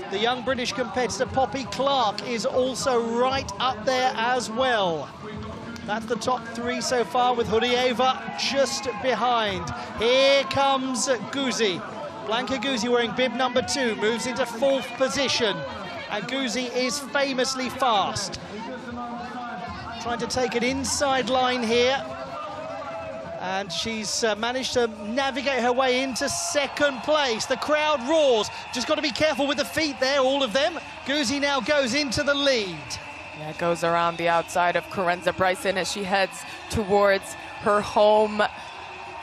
The young British competitor Poppy Clark is also right up there as well. That's the top 3 so far, with Hurieva just behind. Here comes Guzi. Blanka Guzi, wearing bib number 2, moves into 4th position. And Guzi is famously fast. Trying to take an inside line here. And she's managed to navigate her way into 2nd place. The crowd roars. Just got to be careful with the feet there, all of them. Guzi now goes into the lead. Yeah, it goes around the outside of Carenza Bryson as she heads towards her home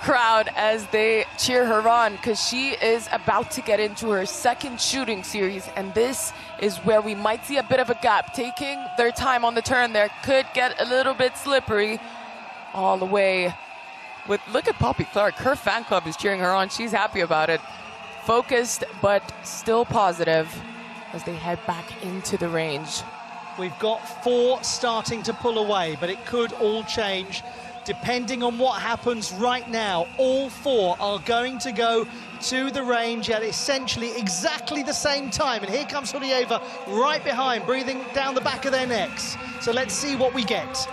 crowd as they cheer her on, because she is about to get into her 2nd shooting series, and this is where we might see a bit of a gap. Taking their time on the turn there could get a little bit slippery all the way. Look at Poppy Clark. Her fan club is cheering her on. She's happy about it. Focused, but still positive as they head back into the range. We've got 4 starting to pull away, but it could all change depending on what happens right now. All 4 are going to go to the range at essentially exactly the same time. And here comes Hurieva right behind, breathing down the back of their necks. So let's see what we get.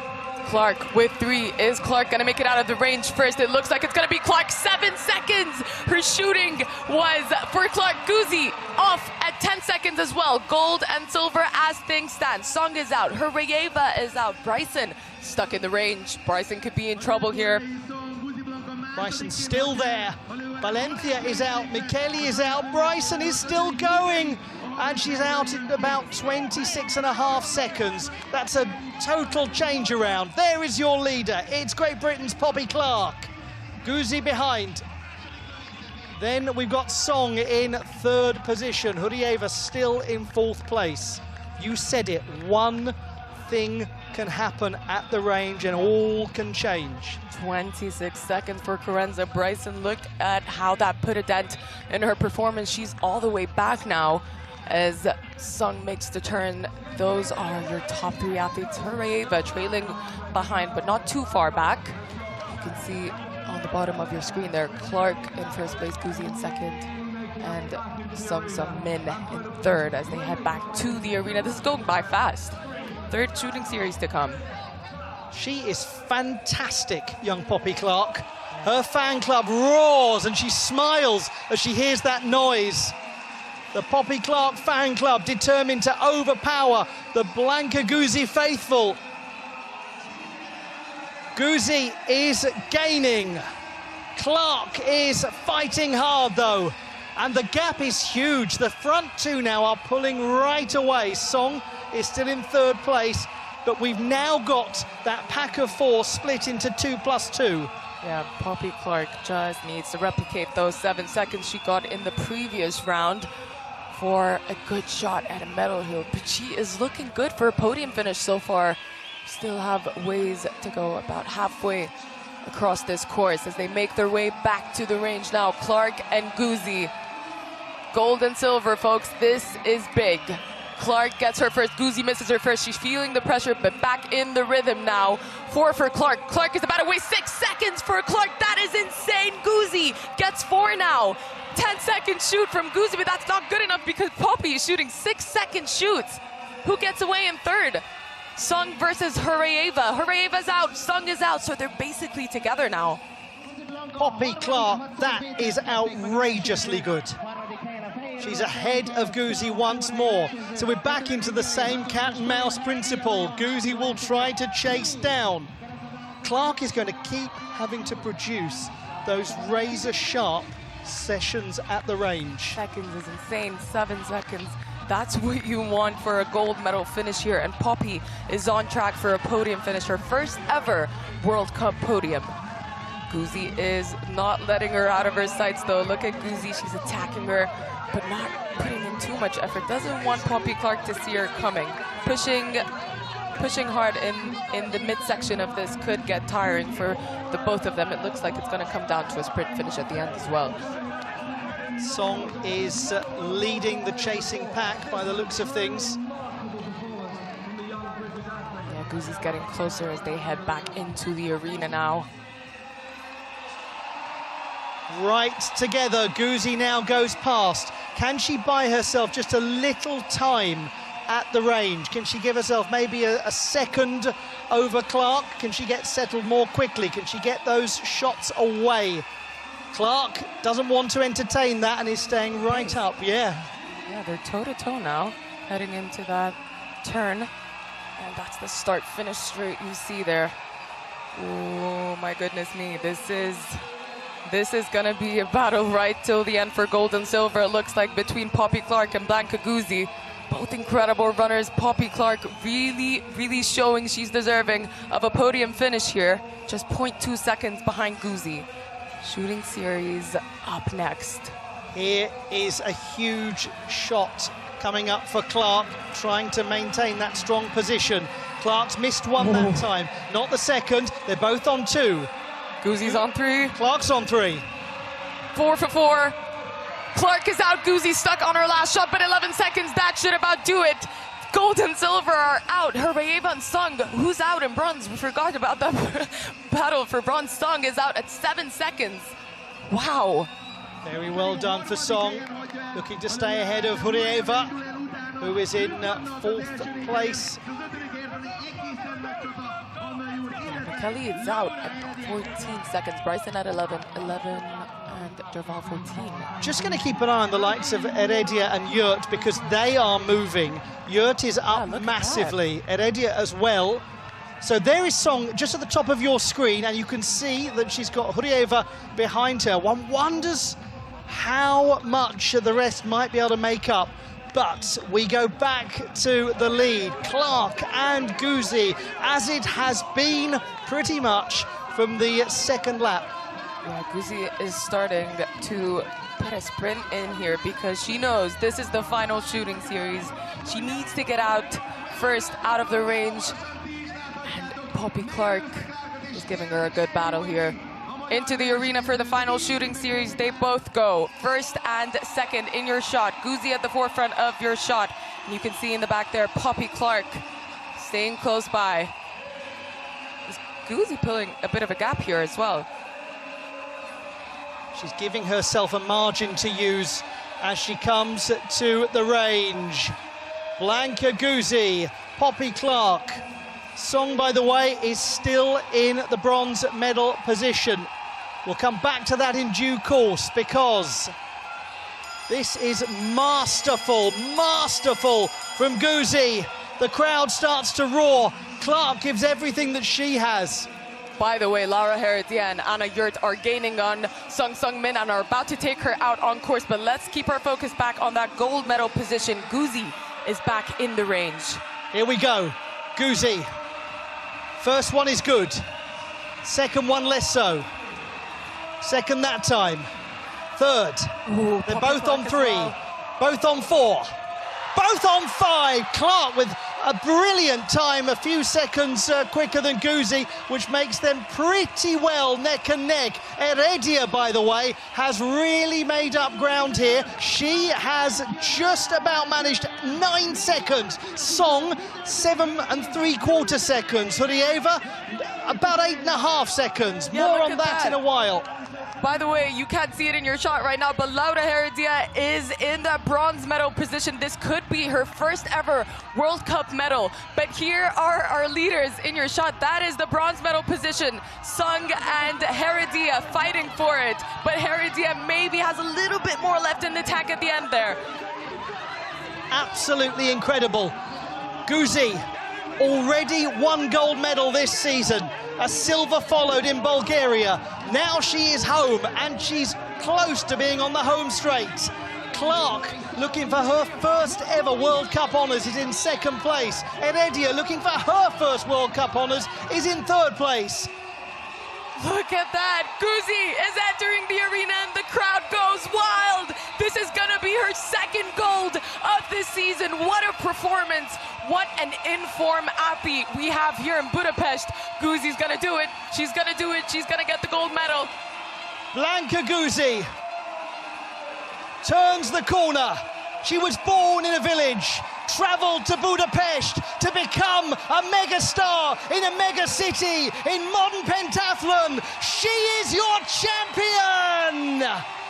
Clark with 3. Is Clark going to make it out of the range first? It looks like it's going to be Clark. 7 seconds. Her shooting was for Clark. Guzi off at 10 seconds as well. Gold and silver as things stand. Song is out. Hurieva is out. Bryson stuck in the range. Bryson could be in trouble here. Bryson's still there. Valencia is out. Michele is out. Bryson is still going. And she's out in about 26.5 seconds. That's a total change around. There is your leader. It's Great Britain's Poppy Clark. Guzi behind. Then we've got Song in third position. Hurieva still in fourth place. You said it, one thing can happen at the range and all can change. 26 seconds for Carenza. Bryson, look at how that put a dent in her performance. She's all the way back now as Sung makes the turn. Those are your top three athletes. Hurieva trailing behind, but not too far back. You can see on the bottom of your screen there, Clark in first place, Guzi in second, and Sung Min in third as they head back to the arena. This is going by fast. Third shooting series to come. She is fantastic, young Poppy Clark. Her fan club roars and she smiles as she hears that noise. The Poppy Clark fan club determined to overpower the Blanka Guzi faithful. Guzi is gaining. Clark is fighting hard though, and the gap is huge. The front two now are pulling right away. Song is still in third place, but we've now got that pack of four split into 2+2. Yeah, Poppy Clark just needs to replicate those 7 seconds she got in the previous round for a good shot at a medal hill. But she is looking good for a podium finish so far. Still have ways to go, about halfway across this course as they make their way back to the range now. Clark and Guzi. Gold and silver, folks. This is big. Clark gets her first. Guzi misses her first. She's feeling the pressure, but back in the rhythm now. 4 for Clark. Clark is about to waste 6 seconds for Clark. That is insane. Guzi gets 4 now. 10-second shoot from Guzi, but that's not good enough because Poppy is shooting 6-second shoots. Who gets away in third? Sung versus Hurieva. Hurieva's out, Sung is out, so they're basically together now. Poppy Clark, that is outrageously good. She's ahead of Guzi once more. So we're back into the same cat and mouse principle. Guzi will try to chase down. Clark is going to keep having to produce those razor-sharp sessions at the range. Seconds is insane, 7 seconds. That's what you want for a gold medal finish here. And Poppy is on track for a podium finish, her first ever World Cup podium. Guzi is not letting her out of her sights though. Look at Guzi, she's attacking her, but not putting in too much effort. Doesn't want Poppy Clark to see her coming. Pushing hard in the midsection of this could get tiring for the both of them. It looks like it's going to come down to a sprint finish at the end as well. Song is leading the chasing pack by the looks of things. Yeah, Guzi's getting closer as they head back into the arena now. Right together, Guzi now goes past. Can she buy herself just a little time at the range? Can she give herself maybe a second over Clark? Can she get settled more quickly? Can she get those shots away? Clark doesn't want to entertain that and is staying right up, yeah. Yeah, they're toe-to-toe now, heading into that turn. And that's the start-finish straight you see there. Oh, my goodness me. This is going to be a battle right till the end for gold and silver, it looks like, between Poppy Clark and Blanka Guzi. Both incredible runners. Poppy Clark really showing she's deserving of a podium finish here. Just 0.2 seconds behind Guzi. Shooting series up next. Here is a huge shot coming up for Clark, trying to maintain that strong position. Clark's missed one that time, not the second. They're both on 2. Guzi's on 3. Clark's on 3. 4 for 4. Clark is out. Guzi stuck on her last shot, but 11 seconds, that should about do it. Gold and silver are out. Hurieva and Sung, who's out in bronze? We forgot about that battle for bronze. Sung is out at 7 seconds. Wow. Very well done for Song. Looking to stay ahead of Hurieva, who is in 4th place. Kelly is out at 14 seconds. Bryson at 11, and Derval 14. Just going to keep an eye on the likes of Heredia and Yurt because they are moving. Yurt is up massively. Heredia as well. So there is Song just at the top of your screen, and you can see that she's got Hurieva behind her. One wonders how much the rest might be able to make up. But we go back to the lead. Clark and Guzi, as it has been pretty much from the second lap. Yeah, Guzi is starting to gotta sprint in here because she knows this is the final shooting series. She needs to get out first out of the range. And Poppy Clark is giving her a good battle here. Into the arena for the final shooting series. They both go first and second in your shot. Guzzi at the forefront of your shot. And you can see in the back there, Poppy Clark staying close by. Is Guzzi pulling a bit of a gap here as well? She's giving herself a margin to use as she comes to the range. Blanka Guzzi, Poppy Clark. Song, by the way, is still in the bronze medal position. We'll come back to that in due course because this is masterful, masterful from Guzzi. The crowd starts to roar. Clark gives everything that she has. By the way, Laura Heredia and Anna Yurt are gaining on Sung Sung Min and are about to take her out on course, but let's keep our focus back on that gold medal position. Guzzi is back in the range. Here we go. Guzzi. First one is good. Second one less so. Second that time. Third. Ooh, they're both on 3. Both on 4. Both on 5. Clark with a brilliant time, a few seconds quicker than Guzzi, which makes them pretty well neck and neck. Heredia, by the way, has really made up ground here. She has just about managed 9 seconds. Song, 7 3/4 seconds. Hurieva, about 8.5 seconds. Yeah, more on that in a while. By the way, you can't see it in your shot right now, but Laura Heredia is in the bronze medal position. This could be her first ever World Cup medal. But here are our leaders in your shot. That is the bronze medal position. Sung and Heredia fighting for it. But Heredia maybe has a little bit more left in the tank at the end there. Absolutely incredible. Guzzi, already 1 gold medal this season. A silver followed in Bulgaria. Now she is home, and she's close to being on the home straight. Clark, looking for her first ever World Cup honours, is in 2nd place. Heredia, looking for her first World Cup honours, is in 3rd place. Look at that. Guzzi is entering the arena and the crowd goes wild. This is going to be her 2nd gold of this season. What a performance. What an in-form Appy we have here in Budapest. Guzzi's going to do it. She's going to do it. She's going to get the gold medal. Blanka Guzzi turns the corner. She was born in a village, travelled to Budapest to become a mega star in a mega city in modern pentathlon. She is your champion!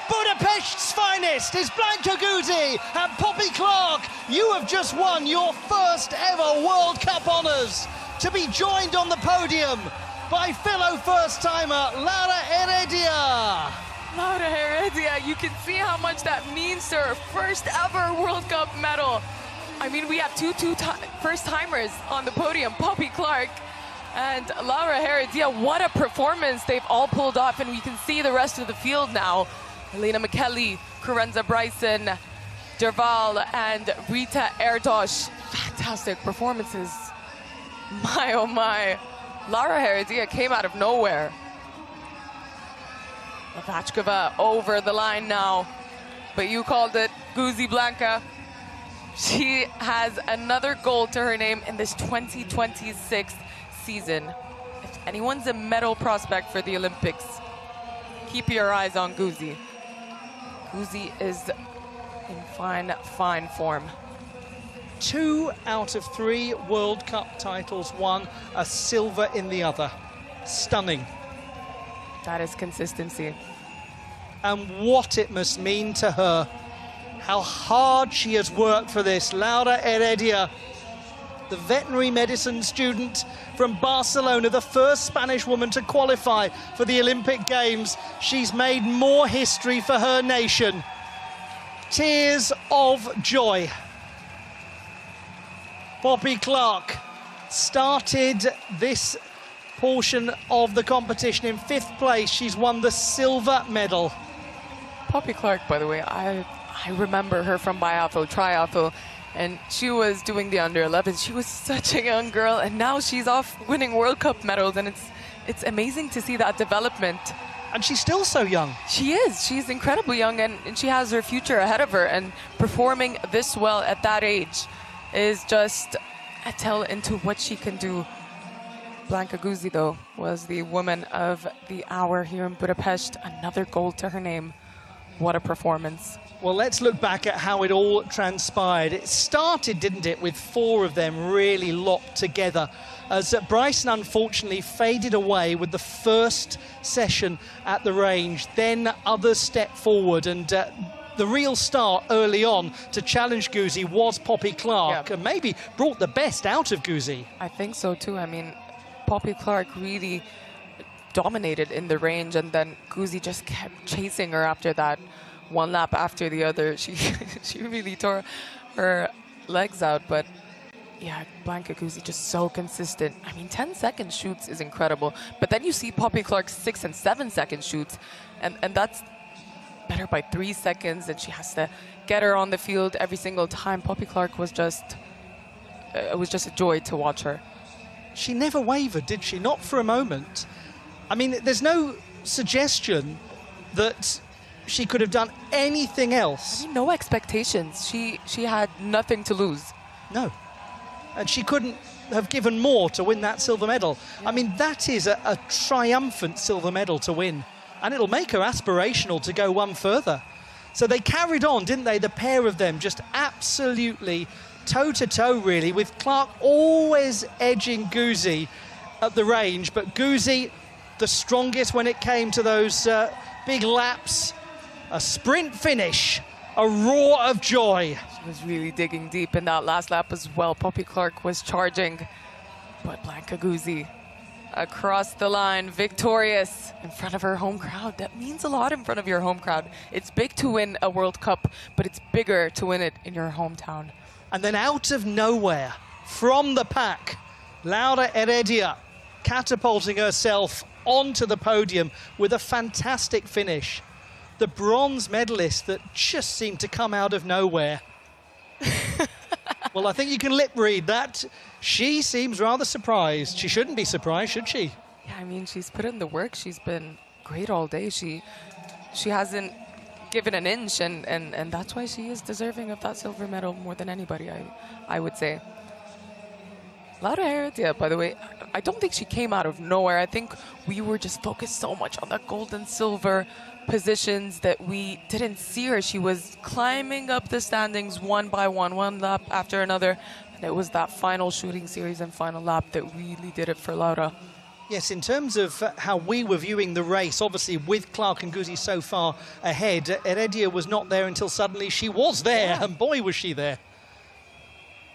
Budapest's finest is Blanka Guzzi and Poppy Clark. You have just won your first ever World Cup honours, to be joined on the podium by fellow first-timer Laura Heredia. Laura Heredia, you can see how much that means to her. First ever World Cup medal. I mean, we have two first-timers on the podium, Poppy Clark and Laura Heredia. What a performance they've all pulled off, and we can see the rest of the field now. Helena McKelly, Karenza Bryson, Derval, and Rita Erdos. Fantastic performances. My, oh my. Laura Heredia came out of nowhere. Lavachkova over the line now. But you called it, Guzzi Blanka. She has another gold to her name in this 2026 season. If anyone's a medal prospect for the Olympics, keep your eyes on Guzzi. Guzzi is in fine form. 2 out of 3 World Cup titles won, a silver in the other. Stunning. That is consistency. And what it must mean to her. How hard she has worked for this. Laura Heredia, the veterinary medicine student from Barcelona, the first Spanish woman to qualify for the Olympic Games. She's made more history for her nation. Tears of joy. Poppy Clark started this portion of the competition in 5th place. She's won the silver medal. Poppy Clark, by the way, I remember her from triathlon, and she was doing the under 11s. She was such a young girl, and now she's off winning World Cup medals, and it's amazing to see that development And she's still so young. She is. She's incredibly young, and she has her future ahead of her. And performing this well at that age is just a tell into what she can do. Blanka Guzzi, though, was the woman of the hour here in Budapest. Another gold to her name. What a performance. Well, let's look back at how it all transpired. It started, didn't it, with 4 of them really locked together, as Bryson unfortunately faded away with the first session at the range. Then others stepped forward, and the real star early on to challenge Guzzi was Poppy Clark, and maybe brought the best out of Guzzi. I think so too. I mean, Poppy Clark really dominated in the range, and then Guzzi just kept chasing her after that. One lap after the other, she really tore her legs out. But yeah, Blanka Guzzi just so consistent. I mean, 10-second shoots is incredible, but then you see Poppy Clark's 6- and 7-second shoots, and that's better by 3 seconds, and she has to get her on the field every single time. Poppy Clark was just, it was just a joy to watch her. She never wavered, did she? Not for a moment. I mean, there's no suggestion that she could have done anything else. I mean, no expectations. She had nothing to lose. No. And she couldn't have given more to win that silver medal. Yeah. I mean, that is a triumphant silver medal to win. And it'll make her aspirational to go one further. So they carried on, didn't they? The pair of them just absolutely toe-to-toe, really, with Clark always edging Guzzi at the range. But Guzzi, the strongest when it came to those big laps. A sprint finish, a roar of joy. She was really digging deep in that last lap as well. Poppy Clark was charging, but Blanka Guzzi across the line, victorious in front of her home crowd. That means a lot in front of your home crowd. It's big to win a World Cup, but it's bigger to win it in your hometown. And then out of nowhere, from the pack, Laura Heredia catapulting herself onto the podium with a fantastic finish. The bronze medalist that just seemed to come out of nowhere. Well, I think you can lip read that. She seems rather surprised. She shouldn't be surprised, should she? Yeah, I mean, she's put in the work. She's been great all day. She hasn't given an inch, and that's why she is deserving of that silver medal more than anybody, I would say. Laura Heredia, by the way, I don't think she came out of nowhere. I think we were just focused so much on the gold and silver positions that we didn't see her. She was climbing up the standings one by one lap after another. And it was that final shooting series and final lap that really did it for Laura. Yes, in terms of how we were viewing the race, obviously with Clark and Guzzi so far ahead, Heredia was not there until suddenly she was there, and boy was she there.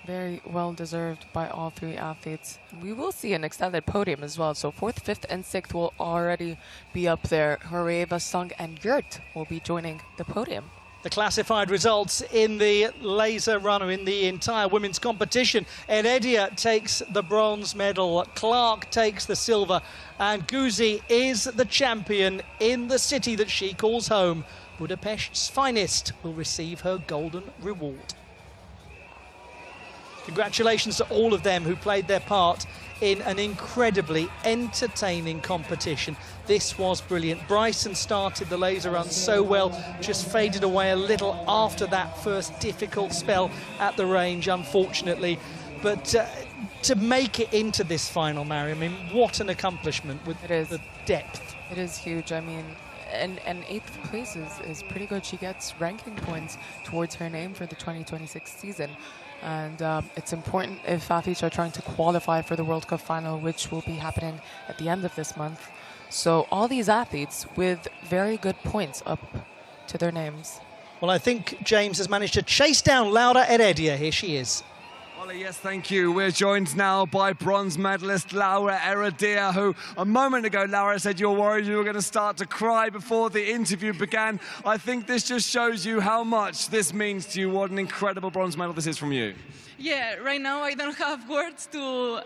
Very well deserved by all 3 athletes. We will see an extended podium as well. So 4th, 5th, and 6th will already be up there. Horeva, Sung, and Yurt will be joining the podium. The classified results in the laser runner in the entire women's competition. Heredia takes the bronze medal, Clark takes the silver, and Guzzi is the champion in the city that she calls home. Budapest's finest will receive her golden reward. Congratulations to all of them who played their part in an incredibly entertaining competition. This was brilliant. Bryson started the laser run so well, just faded away a little after that first difficult spell at the range, unfortunately. But to make it into this final, Mary, I mean, what an accomplishment with the depth. It is huge. I mean, and 8th place is pretty good. She gets ranking points towards her name for the 2026 season. And it's important if athletes are trying to qualify for the World Cup final, which will be happening at the end of this month. So all these athletes with very good points up to their names. Well, I think James has managed to chase down Laura Heredia. Here she is. Well, yes, thank you. We're joined now by bronze medalist Laura Heredia, who a moment ago, Laura said you're worried you were going to start to cry before the interview began. I think this just shows you how much this means to you. What an incredible bronze medal this is from you. Yeah, right now I don't have words to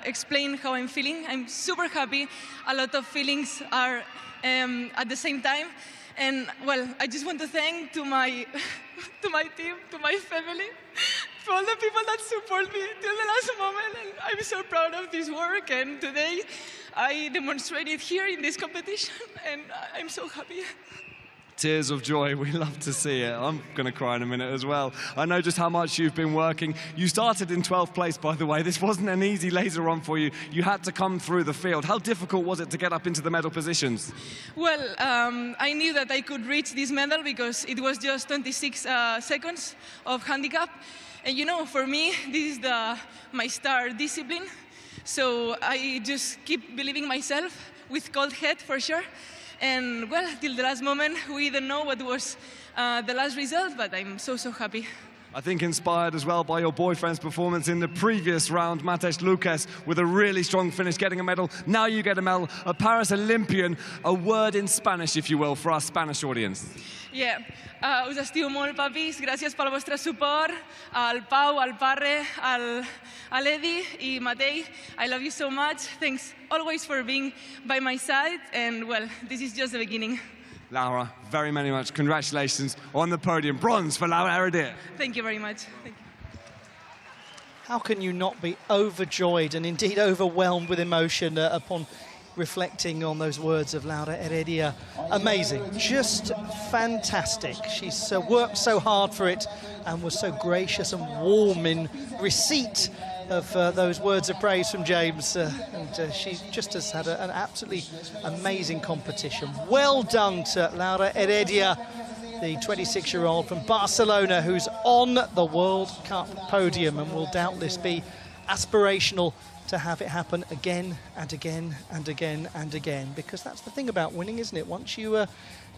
explain how I'm feeling. I'm super happy. A lot of feelings are at the same time. And, well, I just want to thank to my team, to my family, for all the people that support me till the last moment. And I'm so proud of this work. And today I demonstrated here in this competition, and I'm so happy. Tears of joy, we love to see it. I'm going to cry in a minute as well. I know just how much you've been working. You started in 12th place, by the way. This wasn't an easy laser run for you. You had to come through the field. How difficult was it to get up into the medal positions? Well, I knew that I could reach this medal because it was just 26 seconds of handicap. And you know, for me, this is my star discipline. So I just keep believing myself with cold head for sure. And well, till the last moment, we didn't know what was the last result, but I'm so happy. I think inspired as well by your boyfriend's performance in the previous round, Matej Lukas, with a really strong finish, getting a medal. Now you get a medal, a Paris Olympian. A word in Spanish, if you will, for our Spanish audience. Yeah, us estiu molt, papis. Gràcies pel vostre suport. Al Pau, al Parre, al Eddie i Matei. I love you so much. Thanks always for being by my side. And well, this is just the beginning. Laura, very much congratulations on the podium. Bronze for Laura Heredia. Thank you very much. Thank you. How can you not be overjoyed and indeed overwhelmed with emotion upon reflecting on those words of Laura Heredia? Amazing, just fantastic. She's worked so hard for it and was so gracious and warm in receipt of those words of praise from James, and she just has had an absolutely amazing competition. Well done to Laura Heredia, the 26-year-old from Barcelona, who's on the World Cup podium and will doubtless be aspirational to have it happen again and again and again and again, because that's the thing about winning, isn't it? Once you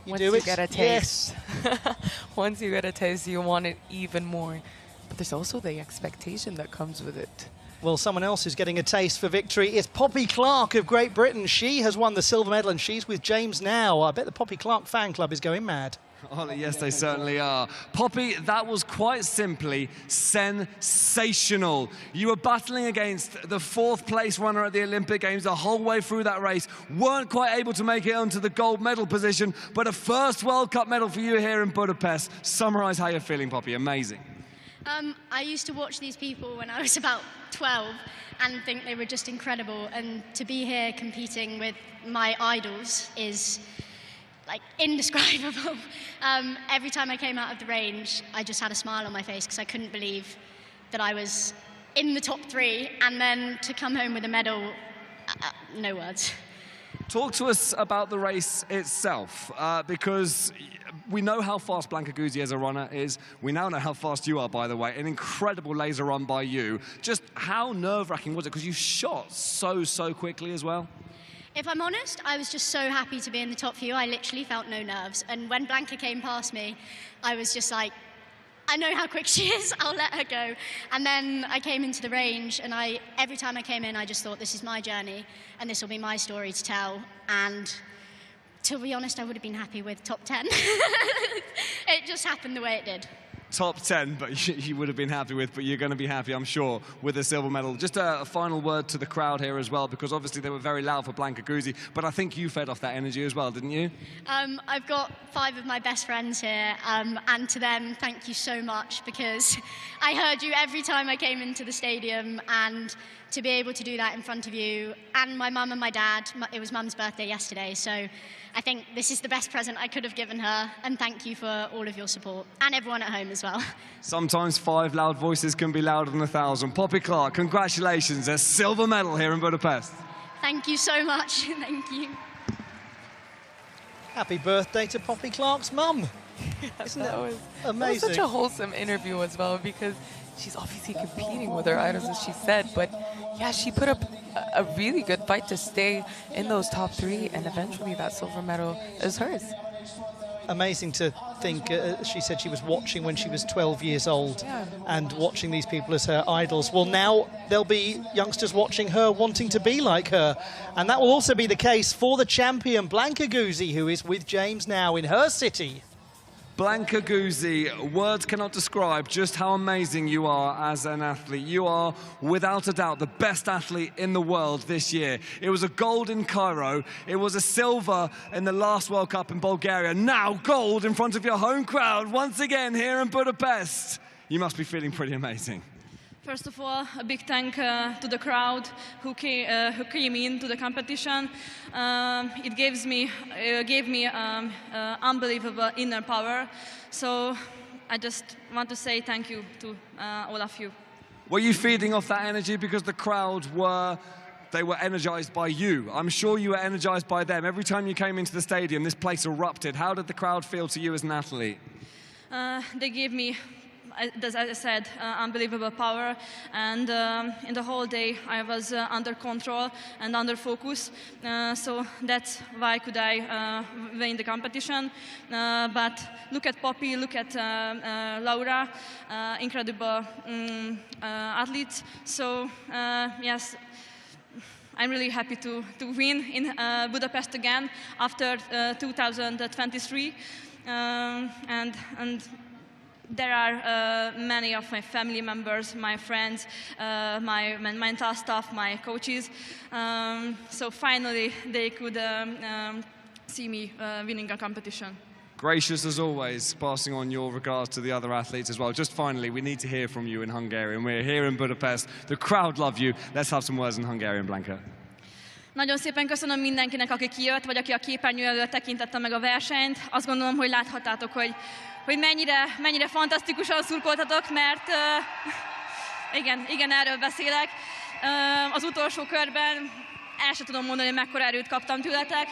get a taste. Yes. Once you get a taste, you want it even more. But there's also the expectation that comes with it. Well, someone else who's getting a taste for victory is Poppy Clark of Great Britain. She has won the silver medal and she's with James now. I bet the Poppy Clark fan club is going mad. Ollie, yes, they certainly are. Poppy, that was quite simply sensational. You were battling against the 4th place runner at the Olympic Games the whole way through that race, weren't quite able to make it onto the gold medal position, but a first World Cup medal for you here in Budapest. Summarise how you're feeling, Poppy. Amazing. I used to watch these people when I was about 12 and think they were just incredible, and to be here competing with my idols is like indescribable. Every time I came out of the range, I just had a smile on my face because I couldn't believe that I was in the top 3, and then to come home with a medal, no words. Talk to us about the race itself, because we know how fast Blanca Guzzi as a runner is. We now know how fast you are, by the way. An incredible laser run by you. Just how nerve-wracking was it? Because you shot so quickly as well. If I'm honest, I was just so happy to be in the top few. I literally felt no nerves. And when Blanca came past me, I was just like, I know how quick she is, I'll let her go. And then I came into the range, and every time I came in, I just thought, this is my journey, and this will be my story to tell. And to be honest, I would have been happy with top 10. It just happened the way it did. Top 10, but you would have been happy with, but you're going to be happy, I'm sure, with the silver medal. Just a final word to the crowd here as well, because obviously they were very loud for Blanca Guzzi, but I think you fed off that energy as well, didn't you? I've got 5 of my best friends here, and to them, thank you so much, because I heard you every time I came into the stadium, and to be able to do that in front of you, and my mum and my dad, it was Mum's birthday yesterday, so I think this is the best present I could have given her, and thank you for all of your support, and everyone at home as well. Sometimes 5 loud voices can be louder than 1,000. Poppy Clark, congratulations, a silver medal here in Budapest. Thank you so much, thank you. Happy birthday to Poppy Clark's mum. Isn't that amazing? That was such a wholesome interview as well, because she's obviously competing with her idols, as she said, but yeah, she put up a really good fight to stay in those top 3, and eventually that silver medal is hers. Amazing to think, she said she was watching when she was 12 years old, and watching these people as her idols. Well, now there'll be youngsters watching her wanting to be like her, and that will also be the case for the champion, Blanca Guzzi, who is with James now in her city. Blanca Guzzi, words cannot describe just how amazing you are as an athlete. You are, without a doubt, the best athlete in the world this year. It was a gold in Cairo. It was a silver in the last World Cup in Bulgaria. Now gold in front of your home crowd once again here in Budapest. You must be feeling pretty amazing. First of all, a big thank to the crowd who came into the competition. It gave me unbelievable inner power. So I just want to say thank you to all of you. Were you feeding off that energy because the crowd were energized by you? I'm sure you were energized by them. Every time you came into the stadium, this place erupted. How did the crowd feel to you as an athlete? They gave me, as I said, unbelievable power, and in the whole day I was under control and under focus, so that's why could I win the competition. But look at Poppy, look at Laura, incredible athletes. So yes, I'm really happy to win in Budapest again after 2023, and there are many of my family members, my friends, my mental staff, my coaches. So finally, they could see me winning a competition. Gracious as always, passing on your regards to the other athletes as well. Just finally, we need to hear from you in Hungarian. We're here in Budapest. The crowd love you. Let's have some words in Hungarian, Blanka. Nagyon szépen köszönöm mindenkinek, aki kijött, vagy aki a képernyő előtt tekintette meg a versenyt. Azt gondolom, hogy láthattátok, hogy mennyire fantasztikusan szurkoltatok, mert igen, erről beszélek. Az utolsó körben el sem tudom mondani, hogy mekkora erőt kaptam tőletek,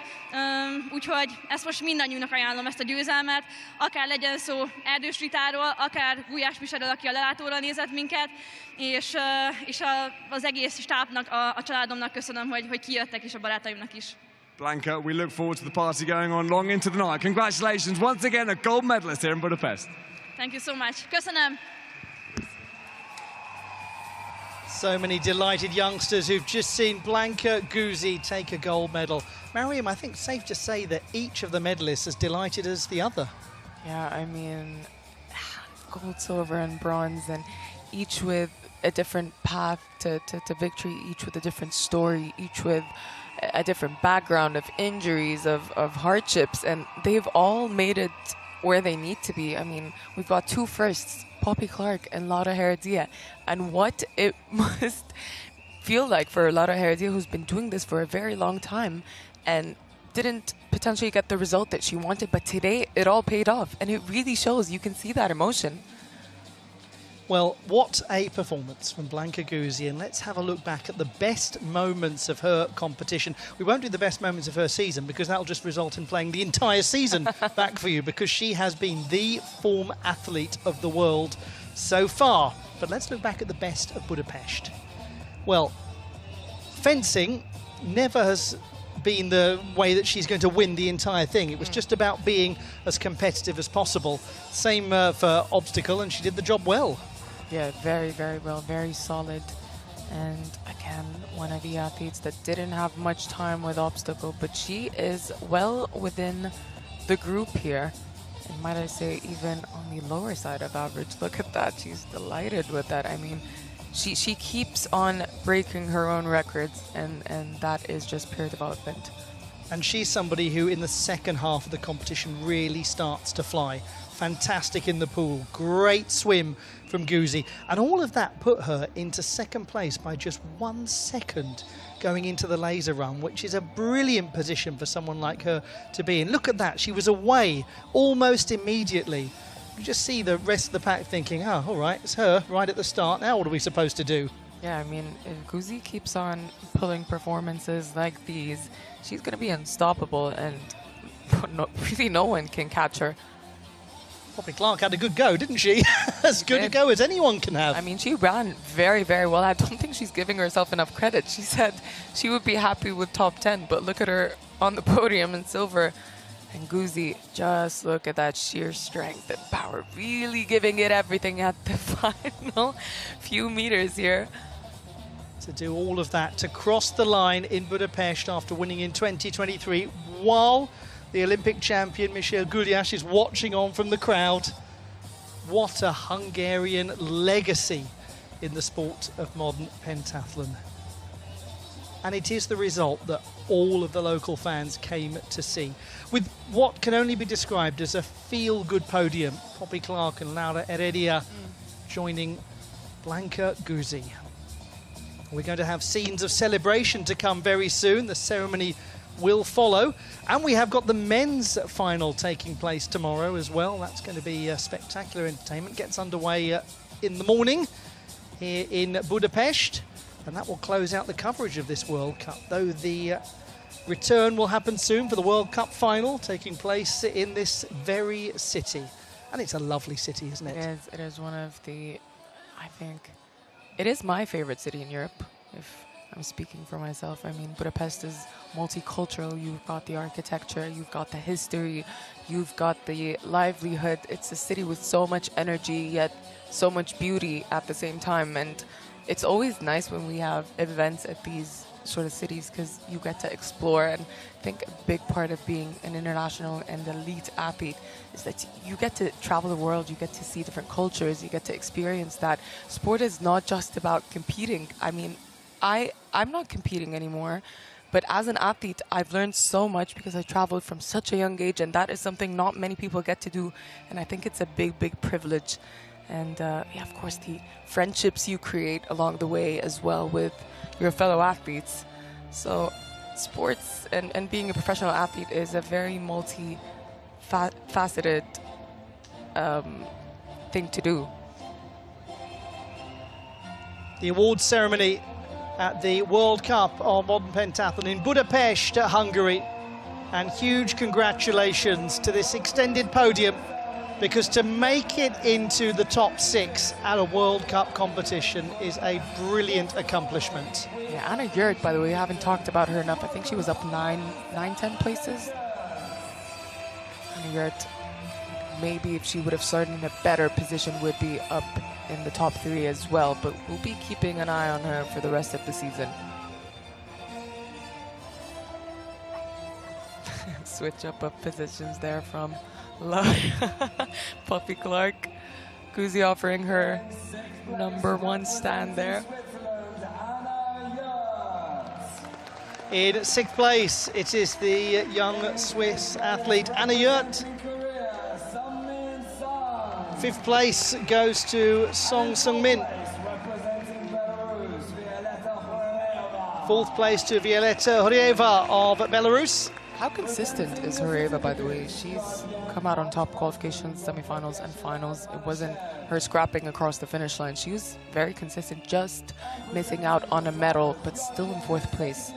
úgyhogy ezt most mindannyiunknak ajánlom, ezt a győzelmet, akár legyen szó Erdős Ritáról, akár Gulyás Misáról, aki a lelátóra nézett minket, és az egész stábnak, a családomnak köszönöm, hogy kijöttek, és a barátaimnak is. Blanka, we look forward to the party going on long into the night. Congratulations once again, a gold medalist here in Budapest. Thank you so much. Köszönöm. So many delighted youngsters who've just seen Blanka Guzzi take a gold medal. Mariam, I think it's safe to say that each of the medalists as delighted as the other. Yeah, I mean, gold, silver, and bronze, and each with a different path to victory, each with a different story, each with a different background of injuries, of hardships, and they've all made it where they need to be. I mean, we've got two firsts, Poppy Clark and Laura Heredia, and what it must feel like for Laura Heredia, who's been doing this for a very long time and didn't potentially get the result that she wanted, but today it all paid off, and it really shows. You can see that emotion. Well, what a performance from Blanka Guzzi, and let's have a look back at the best moments of her competition. We won't do the best moments of her season because that'll just result in playing the entire season back for you, because she has been the form athlete of the world so far. But let's look back at the best of Budapest. Well, fencing never has been the way that she's going to win the entire thing. It was just about being as competitive as possible. Same for obstacle, and she did the job well. Yeah, very, very well, very solid. And again, one of the athletes that didn't have much time with obstacle, but she is well within the group here. And might I say, even on the lower side of average. Look at that, she's delighted with that. I mean, she keeps on breaking her own records, and that is just pure development. And she's somebody who in the second half of the competition really starts to fly. Fantastic in the pool, great swim from Guzzi, and all of that put her into second place by just 1 second going into the laser run, which is a brilliant position for someone like her to be in. Look at that, she was away almost immediately. You just see the rest of the pack thinking, oh, all right, it's her right at the start. Now what are we supposed to do? Yeah, I mean, if Guzzi keeps on pulling performances like these, she's going to be unstoppable, and really no one can catch her. Poppy Clark had a good go, didn't she? As good a go as anyone can have. I mean, she ran very, very well. I don't think she's giving herself enough credit. She said she would be happy with top 10, but look at her on the podium in silver. And Guzzi, just look at that sheer strength and power, really giving it everything at the final few meters here. To do all of that, to cross the line in Budapest after winning in 2023, while the Olympic champion Michel Gulyás is watching on from the crowd. What a Hungarian legacy in the sport of modern pentathlon. And it is the result that all of the local fans came to see. With what can only be described as a feel-good podium, Poppy Clark and Laura Heredia joining Blanka Guzzi. We're going to have scenes of celebration to come very soon. The ceremony will follow. And we have got the men's final taking place tomorrow as well. That's going to be spectacular entertainment. Gets underway in the morning here in Budapest. And that will close out the coverage of this World Cup, though the return will happen soon for the World Cup final taking place in this very city. And it's a lovely city, isn't it? It is. It is one of the, I think, it is my favorite city in Europe, if I'm speaking for myself. I mean, Budapest is multicultural. You've got the architecture, you've got the history, you've got the livelihood. It's a city with so much energy, yet so much beauty at the same time. And it's always nice when we have events at these sort of cities because you get to explore. And I think a big part of being an international and elite athlete is that you get to travel the world, you get to see different cultures, you get to experience that. Sport is not just about competing. I mean, I'm not competing anymore, but as an athlete, I've learned so much because I traveled from such a young age, and that is something not many people get to do. And I think it's a big, big privilege. And yeah, of course, the friendships you create along the way as well with your fellow athletes. So sports and being a professional athlete is a very multi-faceted thing to do. The awards ceremony at the World Cup of Modern Pentathlon in Budapest, Hungary. And huge congratulations to this extended podium, because to make it into the top 6 at a World Cup competition is a brilliant accomplishment. Yeah, Anna Jurk, by the way, we haven't talked about her enough. I think she was up 10 places. Anna Jurk, maybe if she would have started in a better position, would be up in the top 3 as well, but we'll be keeping an eye on her for the rest of the season. Switch up of positions there from Poppy Clark. Guzzi offering her #1 stand there. In 6th place, it is the young Swiss athlete Anna Jurk. 5th place goes to Song Seung-min. 4th place to Violeta Horeeva of Belarus. How consistent is Horeeva, by the way? She's come out on top qualifications, semifinals, and finals. It wasn't her scrapping across the finish line. She was very consistent, just missing out on a medal, but still in 4th place.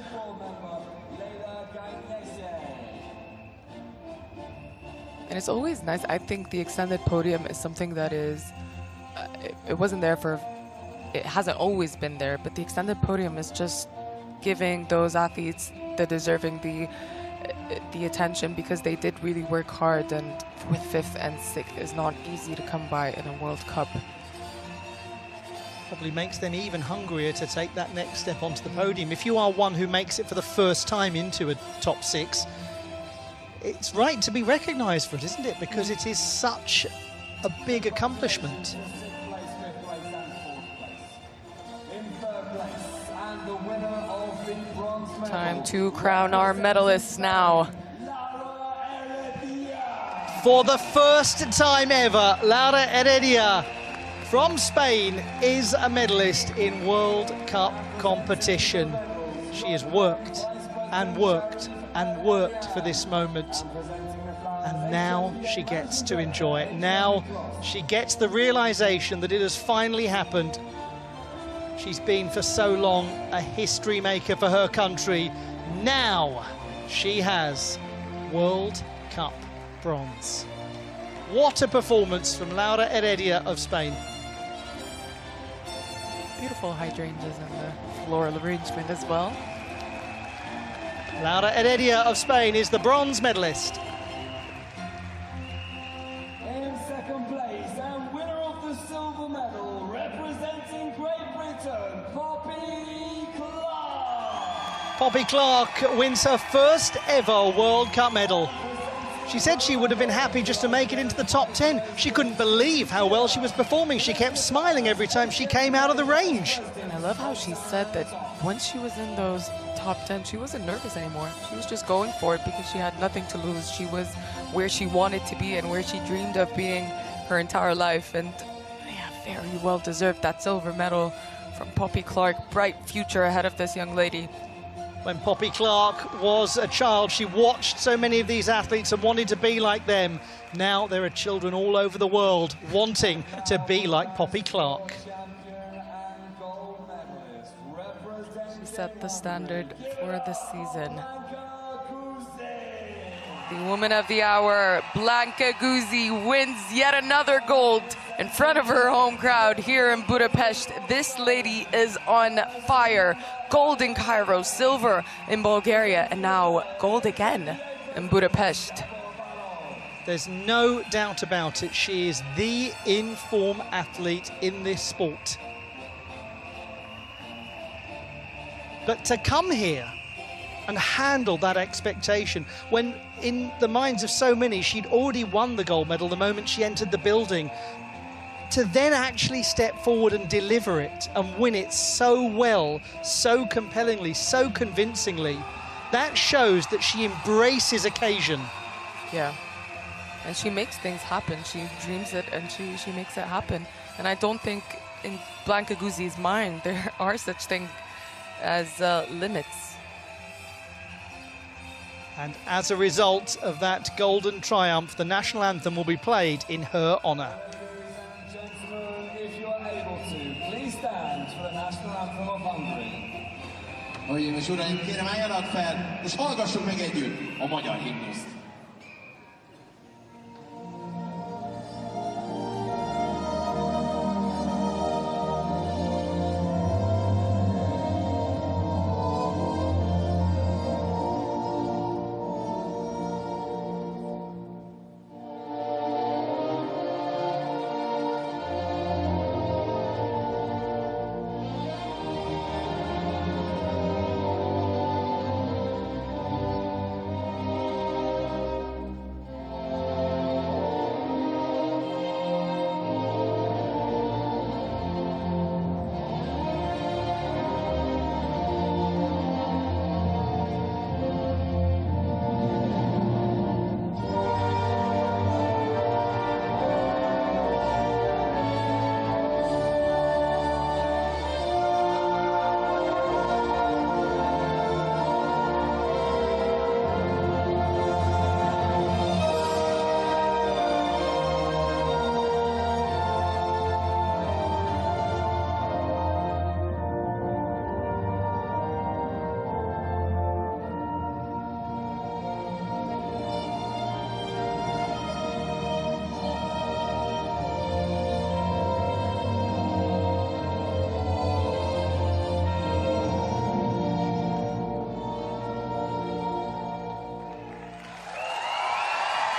And it's always nice. I think the extended podium is something that is, it wasn't there for, it hasn't always been there, but the extended podium is just giving those athletes the deserving the attention, because they did really work hard, and with 5th and 6th is not easy to come by in a World Cup. Probably makes them even hungrier to take that next step onto the podium. If you are one who makes it for the first time into a top 6, it's right to be recognised for it, isn't it? Because it is such a big accomplishment. Time to crown our medalists now. For the first time ever, Laura Heredia from Spain is a medalist in World Cup competition. She has worked and worked and worked for this moment, and now she gets to enjoy it. Now she gets the realization that it has finally happened. She's been for so long a history maker for her country. Now she has World Cup bronze. What a performance from Laura Heredia of Spain. Beautiful hydrangeas in the floral arrangement as well. Laura Heredia of Spain is the bronze medalist. In 2nd place and winner of the silver medal, representing Great Britain, Poppy Clark. Poppy Clark wins her first ever World Cup medal. She said she would have been happy just to make it into the top 10. She couldn't believe how well she was performing. She kept smiling every time she came out of the range. And I love how she said that once she was in those top 10, she wasn't nervous anymore. She was just going for it because she had nothing to lose. She was where she wanted to be and where she dreamed of being her entire life. And yeah, very well deserved. That silver medal from Poppy Clark. Bright future ahead of this young lady. When Poppy Clark was a child, she watched so many of these athletes and wanted to be like them. Now there are children all over the world wanting to be like Poppy Clark. She set the standard for the season. The woman of the hour, Blanka Guzzi, wins yet another gold in front of her home crowd here in Budapest. This lady is on fire. Gold in Cairo, silver in Bulgaria, and now gold again in Budapest. There's no doubt about it. She is the in-form athlete in this sport. But to come here and handle that expectation, when in the minds of so many she'd already won the gold medal the moment she entered the building, to then actually step forward and deliver it and win it so well, so compellingly, so convincingly, that shows that she embraces occasion. Yeah, and she makes things happen. She dreams it and she makes it happen. And I don't think in Blanka Guzzi's mind there are such things as limits. And as a result of that golden triumph, the national anthem will be played in her honour. Gentlemen, if you are able to, please stand for the national anthem of Hungary. Hölgyeim és uraim, kérem álljanak fel, és hallgassuk meg együtt a magyar himnuszt.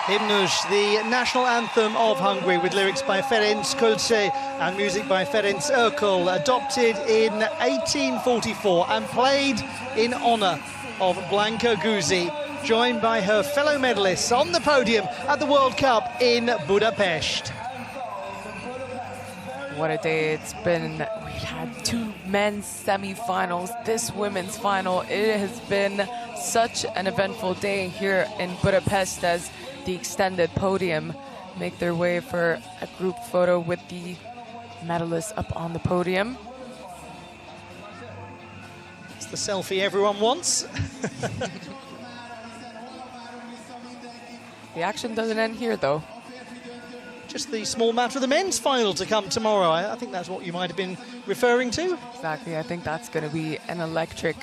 Hymnus, the national anthem of Hungary, with lyrics by Ferenc Kölcsey and music by Ferenc Erkel, adopted in 1844 and played in honour of Blanka Guzzi, joined by her fellow medalists on the podium at the World Cup in Budapest. What a day it's been. We've had two men's semi-finals, this women's final. It has been such an eventful day here in Budapest as the extended podium make their way for a group photo with the medalists up on the podium. It's the selfie everyone wants. The action doesn't end here, though. Just the small matter of the men's final to come tomorrow. I think that's what you might have been referring to. Exactly. I think that's going to be an electric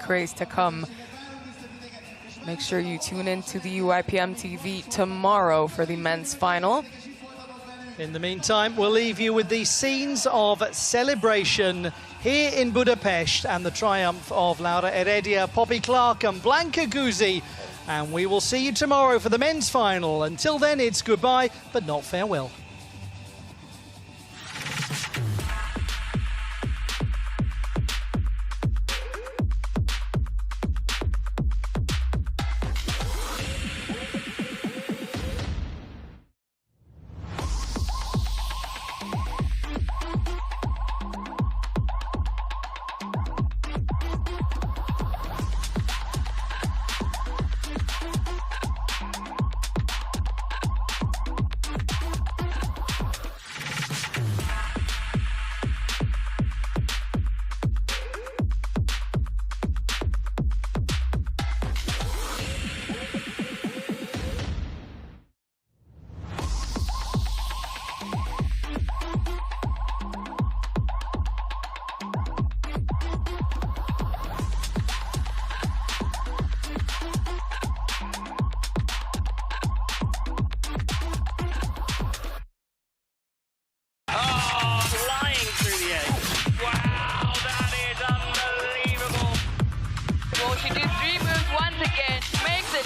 race to come. Make sure you tune in to the UIPM TV tomorrow for the men's final. In the meantime, we'll leave you with the scenes of celebration here in Budapest and the triumph of Laura Heredia, Poppy Clark and Blanka Guzzi. And we will see you tomorrow for the men's final. Until then, it's goodbye, but not farewell.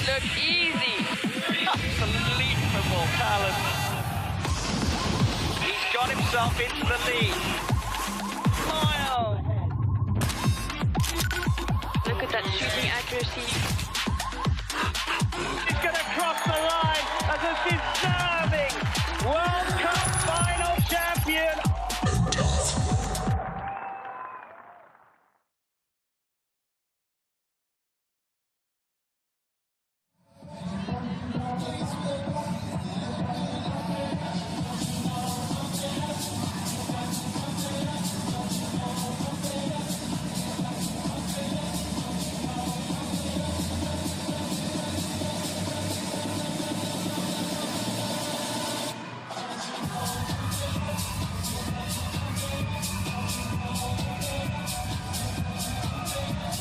look easy. Unbelievable talent. He's got himself into the lead. Smile. Look at that shooting accuracy. He's going to cross the line as a disaster.